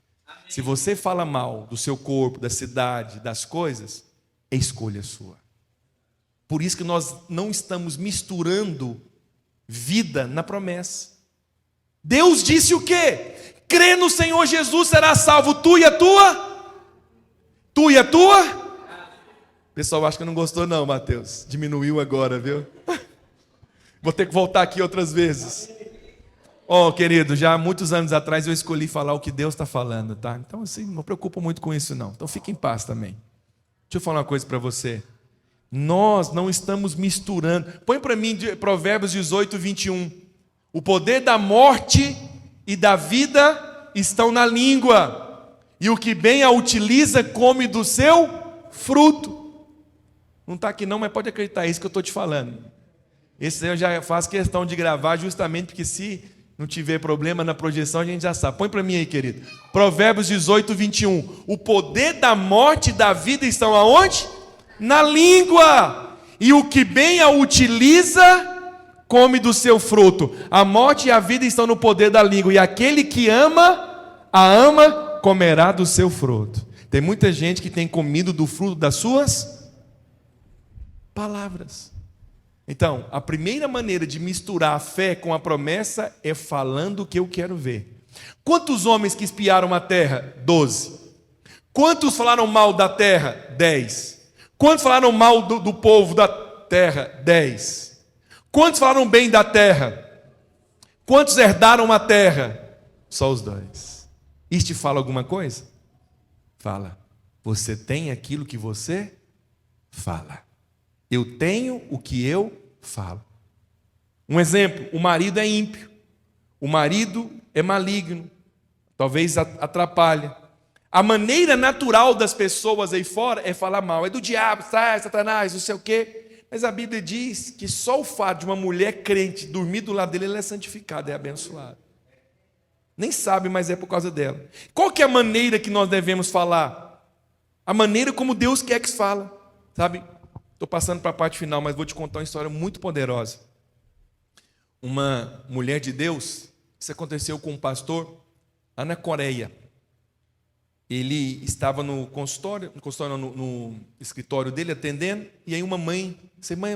Se você fala mal do seu corpo, da cidade, das coisas, é escolha sua. Por isso que nós não estamos misturando vida na promessa. Deus disse o quê? Crê no Senhor Jesus, será salvo tu e a tua? Tu e a tua? O pessoal acha que não gostou não, Mateus. Diminuiu agora, viu? Vou ter que voltar aqui outras vezes. Querido, já há muitos anos atrás eu escolhi falar o que Deus está falando, tá? Então assim, não me preocupo muito com isso não. Então fique em paz também. Deixa eu falar uma coisa para você. Nós não estamos misturando. Põe para mim Provérbios 18, 21. O poder da morte e da vida estão na língua, e o que bem a utiliza come do seu fruto. Não está aqui não, mas pode acreditar, é isso que eu estou te falando. Esse eu já faço questão de gravar justamente porque se não tiver problema na projeção a gente já sabe. Põe para mim aí, querido. Provérbios 18, 21. O poder da morte e da vida estão aonde? Na língua, e o que bem a utiliza come do seu fruto. A morte e a vida estão no poder da língua, e aquele que a ama, comerá do seu fruto. Tem muita gente que tem comido do fruto das suas palavras. Então, a primeira maneira de misturar a fé com a promessa é falando o que eu quero ver. Quantos homens que espiaram a terra? 12. Quantos falaram mal da terra? 10. Quantos falaram mal do povo da terra? 10. Quantos falaram bem da terra? Quantos herdaram a terra? Só os 2. Isso te fala alguma coisa? Fala. Você tem aquilo que você fala. Eu tenho o que eu falo. Um exemplo, o marido é ímpio. O marido é maligno. Talvez atrapalhe. A maneira natural das pessoas aí fora é falar mal. É do diabo, sai, Satanás, não sei o quê. Mas a Bíblia diz que só o fato de uma mulher crente dormir do lado dele, ela é santificada, é abençoada. Nem sabe, mas é por causa dela. Qual que é a maneira que nós devemos falar? A maneira como Deus quer que se fala. Sabe? Estou passando para a parte final, mas vou te contar uma história muito poderosa. Uma mulher de Deus, isso aconteceu com um pastor lá na Coreia. Ele estava no consultório, no escritório dele atendendo, e aí uma mãe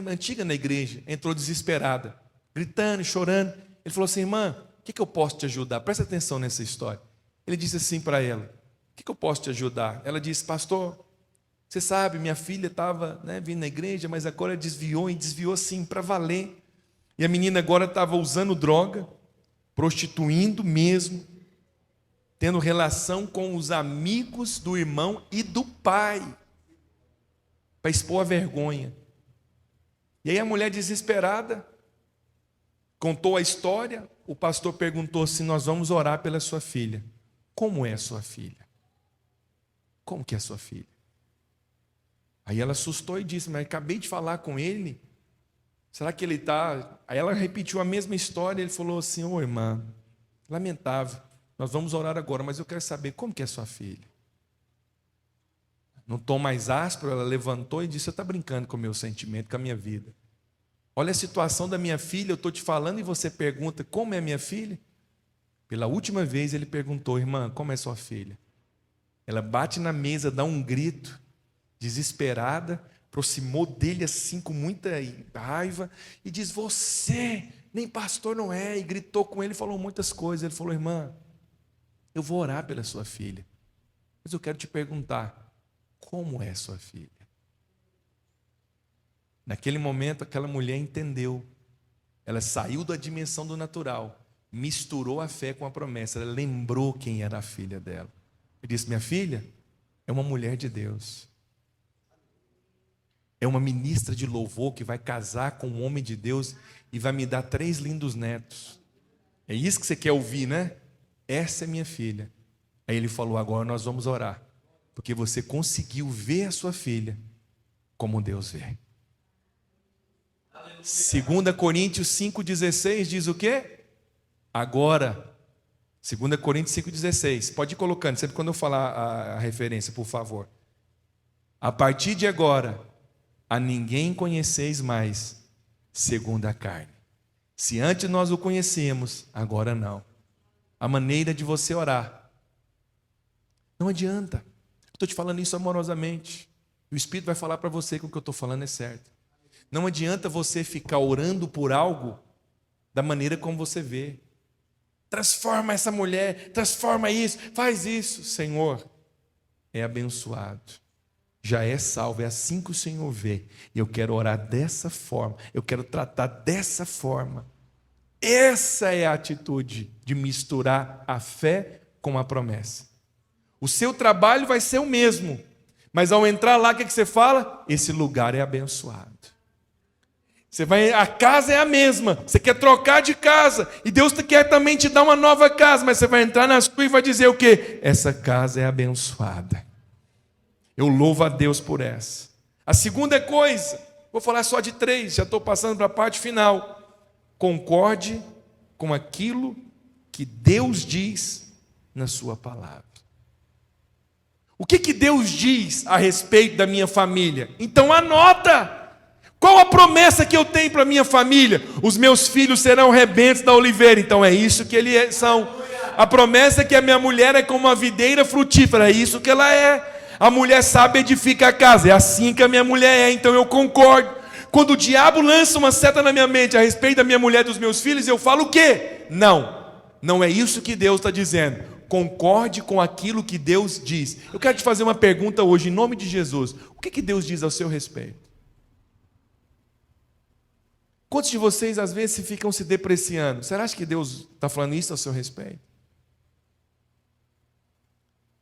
antiga na igreja, entrou desesperada, gritando, chorando. Ele falou assim: irmã, o que eu posso te ajudar? Presta atenção nessa história. Ele disse assim para ela: o que eu posso te ajudar? Ela disse: pastor, você sabe, minha filha estava vindo na igreja, mas agora desviou assim para valer. E a menina agora estava usando droga, prostituindo mesmo, tendo relação com os amigos do irmão e do pai, para expor a vergonha. E aí a mulher desesperada contou a história. O pastor perguntou se nós vamos orar pela sua filha. Como é a sua filha? Como que é a sua filha? Aí ela assustou e disse: mas acabei de falar com ele. Será que ele está... Aí ela repetiu a mesma história. Ele falou assim: ô irmã, lamentável, nós vamos orar agora, mas eu quero saber como que é sua filha. Num tom mais áspero, ela levantou e disse: você está brincando com o meu sentimento, com a minha vida. Olha a situação da minha filha, eu estou te falando e você pergunta como é minha filha? Pela última vez ele perguntou: irmã, como é sua filha? Ela bate na mesa, dá um grito, desesperada, aproximou dele assim com muita raiva e diz: você nem pastor não é, e gritou com ele, falou muitas coisas. Ele falou: irmã, eu vou orar pela sua filha, mas eu quero te perguntar, como é sua filha? Naquele momento aquela mulher entendeu, ela saiu da dimensão do natural, misturou a fé com a promessa, ela lembrou quem era a filha dela. Ele disse: minha filha é uma mulher de Deus, é uma ministra de louvor que vai casar com um homem de Deus e vai me dar 3 lindos netos. É isso que você quer ouvir, né? Essa é minha filha. Aí ele falou: agora nós vamos orar, porque você conseguiu ver a sua filha como Deus vê. 2 Coríntios 5,16 diz o quê? Agora, 2 Coríntios 5,16. Pode ir colocando, sempre quando eu falar a referência, por favor. A partir de agora, a ninguém conheceis mais segundo a carne. Se antes nós o conhecíamos, agora não. A maneira de você orar Não adianta. Estou te falando isso amorosamente. O Espírito vai falar para você que o que eu estou falando é certo. Não adianta você ficar orando por algo da maneira como você vê. Transforma essa mulher, transforma isso, faz isso. Senhor, é abençoado, já é salvo, é assim que o Senhor vê. E eu quero orar dessa forma, eu quero tratar dessa forma. Essa é a atitude de misturar a fé com a promessa. O seu trabalho vai ser o mesmo, mas ao entrar lá, o que você fala? Esse lugar é abençoado. Você vai, a casa é a mesma, você quer trocar de casa, e Deus quer também te dar uma nova casa, mas você vai entrar na sua e vai dizer o quê? Essa casa é abençoada. Eu louvo a Deus por essa. A segunda coisa, vou falar só de 3, já estou passando para a parte final. Concorde com aquilo que Deus diz na sua palavra. O que Deus diz a respeito da minha família? Então anota. Qual a promessa que eu tenho para a minha família? Os meus filhos serão rebentos da oliveira. Então é isso que eles são. A promessa é que a minha mulher é como uma videira frutífera. É isso que ela é. A mulher sábia edifica a casa. É assim que a minha mulher é. Então eu concordo. Quando o diabo lança uma seta na minha mente a respeito da minha mulher e dos meus filhos, eu falo o quê? Não é isso que Deus está dizendo. Concorde com aquilo que Deus diz. Eu quero te fazer uma pergunta hoje, em nome de Jesus. O que Deus diz ao seu respeito? Quantos de vocês, às vezes, ficam se depreciando? Será que Deus está falando isso ao seu respeito?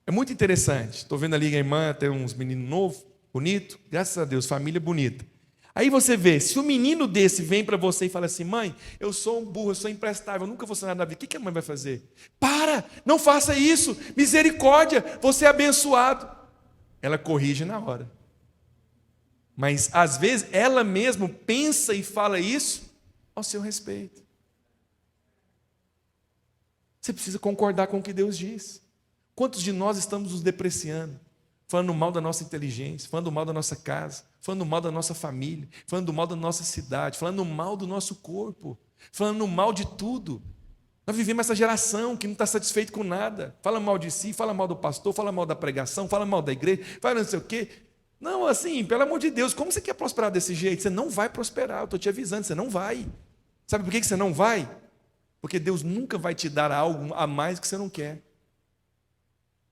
É muito interessante. Estou vendo ali a irmã, tem uns meninos novos, bonito, graças a Deus, família bonita. Aí você vê, se um menino desse vem para você e fala assim, mãe, eu sou um burro, eu sou imprestável, eu nunca vou ser nada na vida, o que a mãe vai fazer? Para, não faça isso, misericórdia, você é abençoado. Ela corrige na hora. Mas, às vezes, ela mesma pensa e fala isso ao seu respeito. Você precisa concordar com o que Deus diz. Quantos de nós estamos nos depreciando? Falando mal da nossa inteligência, falando mal da nossa casa, falando mal da nossa família, falando mal da nossa cidade, falando mal do nosso corpo, falando mal de tudo. Nós vivemos essa geração que não está satisfeito com nada. Fala mal de si, fala mal do pastor, fala mal da pregação, fala mal da igreja, fala não sei o quê. Não, assim, pelo amor de Deus, como você quer prosperar desse jeito? Você não vai prosperar, eu estou te avisando, você não vai. Sabe por que você não vai? Porque Deus nunca vai te dar algo a mais que você não quer.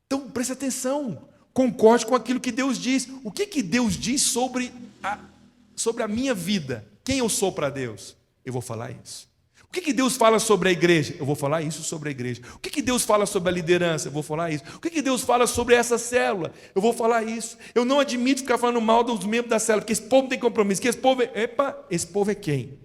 Então, preste atenção, concorde com aquilo que Deus diz. O que Deus diz sobre a minha vida? Quem eu sou para Deus? Eu vou falar isso. O que Deus fala sobre a igreja? Eu vou falar isso sobre a igreja. O que Deus fala sobre a liderança? Eu vou falar isso. O que Deus fala sobre essa célula? Eu vou falar isso. Eu não admito ficar falando mal dos membros da célula, porque esse povo não tem compromisso. Que esse povo esse povo é quem?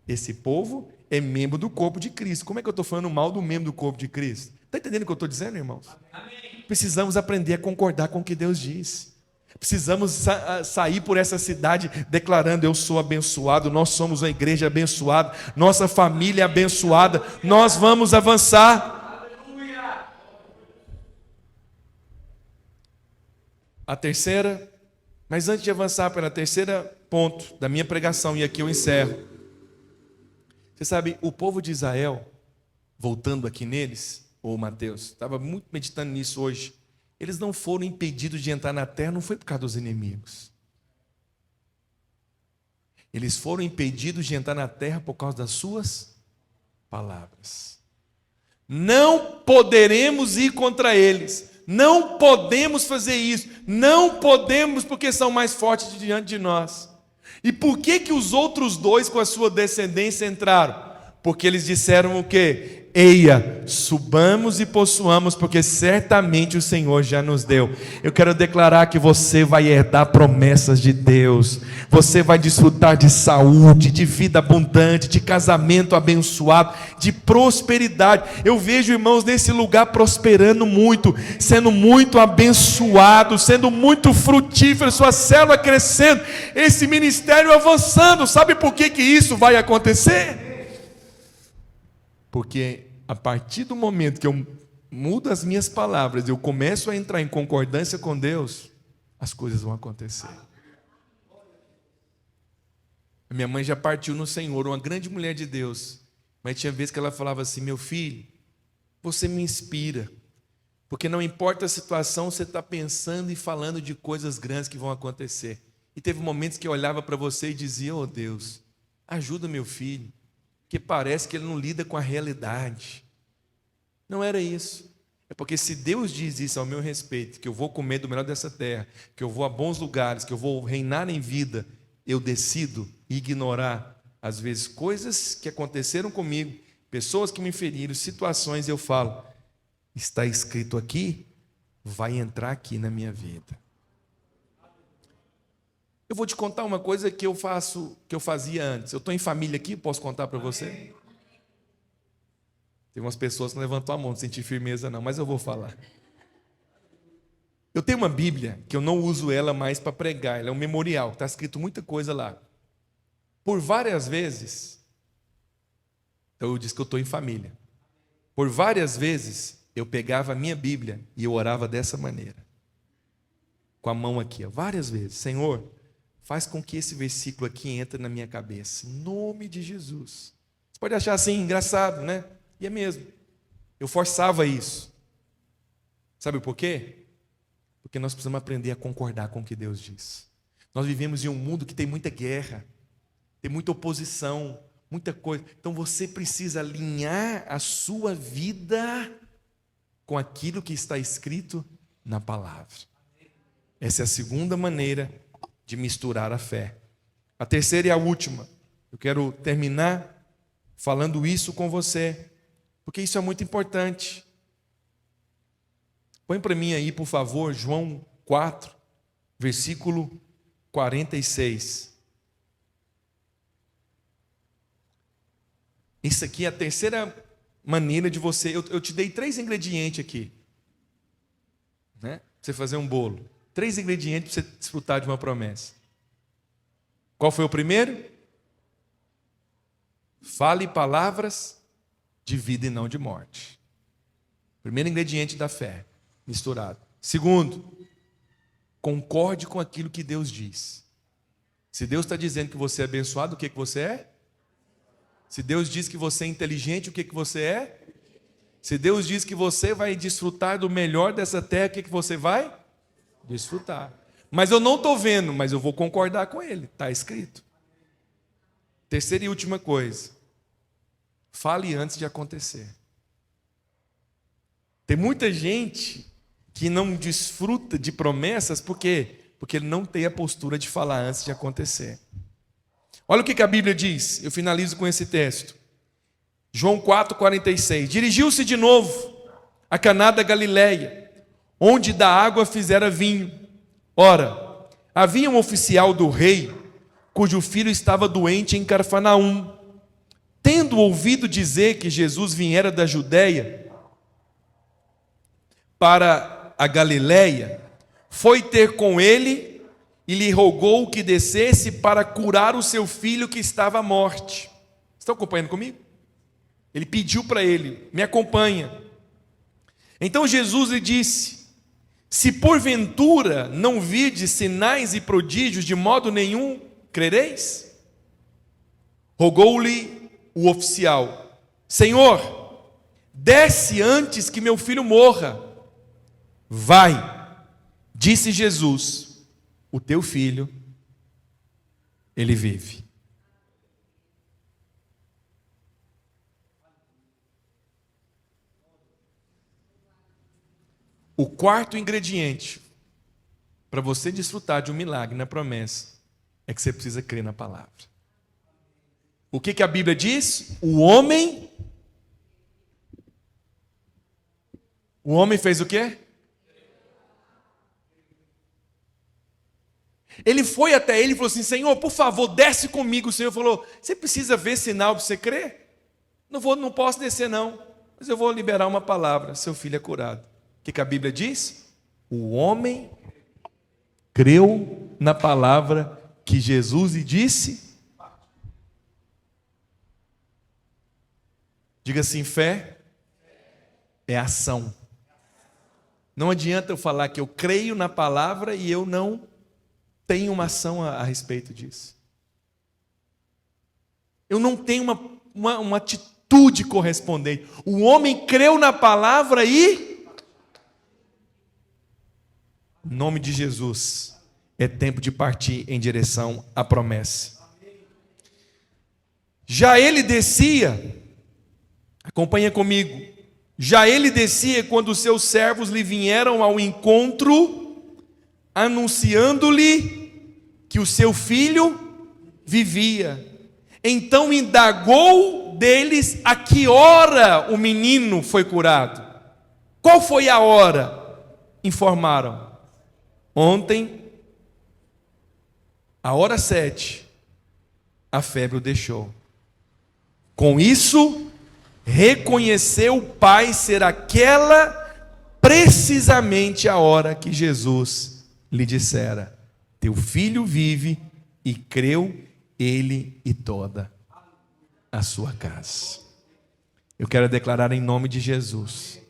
Esse povo é membro do corpo de Cristo. Como é que eu estou falando mal do membro do corpo de Cristo? Está entendendo o que eu estou dizendo, irmãos? Amém. Precisamos aprender a concordar com o que Deus diz. Precisamos sair por essa cidade declarando, eu sou abençoado, nós somos uma igreja abençoada, nossa família é abençoada, nós vamos avançar. A terceira, mas antes de avançar para a terceira ponto da minha pregação, e aqui eu encerro. Você sabe, o povo de Israel, voltando aqui neles, Mateus, estava muito meditando nisso hoje. Eles não foram impedidos de entrar na terra, não foi por causa dos inimigos. Eles foram impedidos de entrar na terra por causa das suas palavras. Não poderemos ir contra eles. Não podemos fazer isso. Não podemos porque são mais fortes diante de nós. E por que os outros dois com a sua descendência entraram? Porque eles disseram o quê? Eia, subamos e possuamos, porque certamente o Senhor já nos deu. Eu quero declarar que você vai herdar promessas de Deus. Você vai desfrutar de saúde, de vida abundante, de casamento abençoado, de prosperidade. Eu vejo irmãos nesse lugar prosperando muito, sendo muito abençoado, sendo muito frutífero, sua célula crescendo, esse ministério avançando. Sabe por que isso vai acontecer? Porque a partir do momento que eu mudo as minhas palavras, eu começo a entrar em concordância com Deus, as coisas vão acontecer. A minha mãe já partiu no Senhor, uma grande mulher de Deus, mas tinha vezes que ela falava assim, meu filho, você me inspira, Porque não importa a situação, você está pensando e falando de coisas grandes que vão acontecer. E teve momentos que eu olhava para você e dizia: oh Deus, ajuda meu filho, que parece que ele não lida com a realidade. Não era isso. É porque se Deus diz isso ao meu respeito, que eu vou comer do melhor dessa terra, que eu vou a bons lugares, que eu vou reinar em vida, eu decido ignorar, às vezes, coisas que aconteceram comigo, pessoas que me feriram, situações, eu falo: está escrito aqui, vai entrar aqui na minha vida. Eu vou te contar uma coisa que eu fazia antes. Eu estou em família aqui, posso contar para você? Tem umas pessoas que não levantou a mão, não senti firmeza não, mas eu vou falar. Eu tenho uma Bíblia que eu não uso ela mais para pregar, ela é um memorial, está escrito muita coisa lá. Por várias vezes, então eu disse que eu estou em família. Por várias vezes, eu pegava a minha Bíblia e eu orava dessa maneira. Com a mão aqui, ó, várias vezes. Senhor, faz com que esse versículo aqui entre na minha cabeça. Em nome de Jesus. Você pode achar assim, engraçado, né? E é mesmo. Eu forçava isso. Sabe por quê? Porque nós precisamos aprender a concordar com o que Deus diz. Nós vivemos em um mundo que tem muita guerra, tem muita oposição, muita coisa. Então você precisa alinhar a sua vida com aquilo que está escrito na palavra. Essa é a segunda maneira de misturar a fé. A terceira e a última. Eu quero terminar falando isso com você, porque isso é muito importante. Põe para mim aí, por favor, João 4, versículo 46. Isso aqui é a terceira maneira de você... Eu te dei 3 ingredientes aqui, né? Para você fazer um bolo. 3 ingredientes para você desfrutar de uma promessa. Qual foi o primeiro? Fale palavras de vida e não de morte. Primeiro ingrediente da fé, misturado. Segundo, concorde com aquilo que Deus diz. Se Deus está dizendo que você é abençoado, o que você é? Se Deus diz que você é inteligente, o que você é? Se Deus diz que você vai desfrutar do melhor dessa terra, o que você vai? Desfrutar. Mas eu não estou vendo, mas eu vou concordar com ele, está escrito. Terceira e última coisa, fale antes de acontecer. Tem muita gente que não desfruta de promessas, por quê? Porque ele não tem a postura de falar antes de acontecer. Olha o que a Bíblia diz, eu finalizo com esse texto. João 4,46. Dirigiu-se de novo a Caná da Galileia, onde da água fizera vinho. Ora, havia um oficial do rei, cujo filho estava doente em Cafarnaum. Tendo ouvido dizer que Jesus viera da Judeia para a Galileia, foi ter com ele e lhe rogou que descesse para curar o seu filho que estava à morte. Estão acompanhando comigo? Ele pediu para ele: me acompanha. Então Jesus lhe disse: se porventura não virdes sinais e prodígios, de modo nenhum crereis? Rogou-lhe o oficial: Senhor, desce antes que meu filho morra. Vai, disse Jesus, o teu filho, ele vive. O quarto ingrediente para você desfrutar de um milagre na promessa é que você precisa crer na palavra. O que a Bíblia diz? O homem fez o quê? Ele foi até ele e falou assim: Senhor, por favor, desce comigo. O Senhor falou: você precisa ver sinal para você crer? Não posso descer não, mas eu vou liberar uma palavra, seu filho é curado. O que a Bíblia diz? O homem creu na palavra que Jesus lhe disse. Diga assim: fé é ação. Não adianta eu falar que eu creio na palavra e eu não tenho uma ação a respeito disso. Eu não tenho uma atitude correspondente. O homem creu na palavra e Em nome de Jesus, é tempo de partir em direção à promessa. Já ele descia, acompanha comigo, já ele descia quando os seus servos lhe vieram ao encontro, anunciando-lhe que o seu filho vivia. Então indagou deles a que hora o menino foi curado. Qual foi a hora? Informaram: ontem, a hora 7, a febre o deixou. Com isso, reconheceu o pai ser aquela precisamente a hora que Jesus lhe dissera: teu filho vive, e creu ele e toda a sua casa. Eu quero declarar em nome de Jesus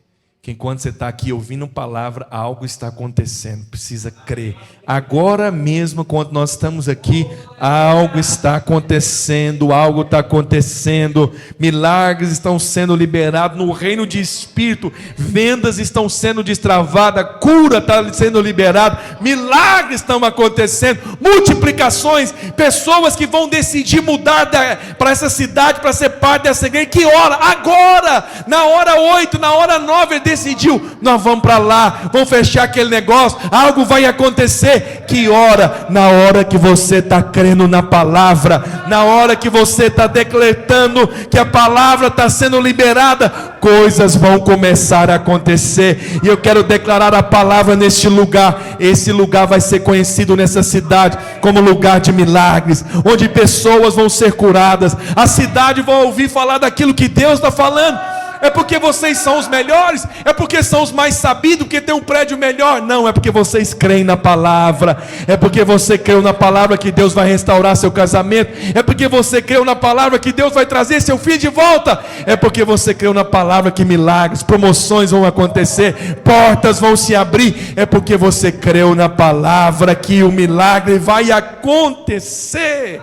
que enquanto você está aqui ouvindo palavra, algo está acontecendo. Precisa crer. Agora mesmo, quando nós estamos aqui, algo está acontecendo. Algo está acontecendo. Milagres estão sendo liberados no reino de Espírito. Vendas estão sendo destravadas. Cura está sendo liberada. Milagres estão acontecendo. Multiplicações. Pessoas que vão decidir mudar para essa cidade, para ser parte dessa igreja. Que hora? Agora! Na hora 8, na hora 9, ele decidiu, nós vamos para lá, vamos fechar aquele negócio, algo vai acontecer. Que hora? Na hora que você está crendo na palavra, na hora que você está decretando que a palavra está sendo liberada, coisas vão começar a acontecer. E eu quero declarar a palavra neste lugar. Esse lugar vai ser conhecido nessa cidade como lugar de milagres, onde pessoas vão ser curadas, a cidade vai ouvir falar daquilo que Deus está falando. É porque vocês são os melhores? É porque são os mais sabidos, porque tem um prédio melhor? Não, é porque vocês creem na palavra. É porque você creu na palavra que Deus vai restaurar seu casamento. É porque você creu na palavra que Deus vai trazer seu filho de volta. É porque você creu na palavra que milagres, promoções vão acontecer, portas vão se abrir. É porque você creu na palavra que o milagre vai acontecer.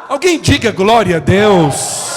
Alguém diga glória a Deus.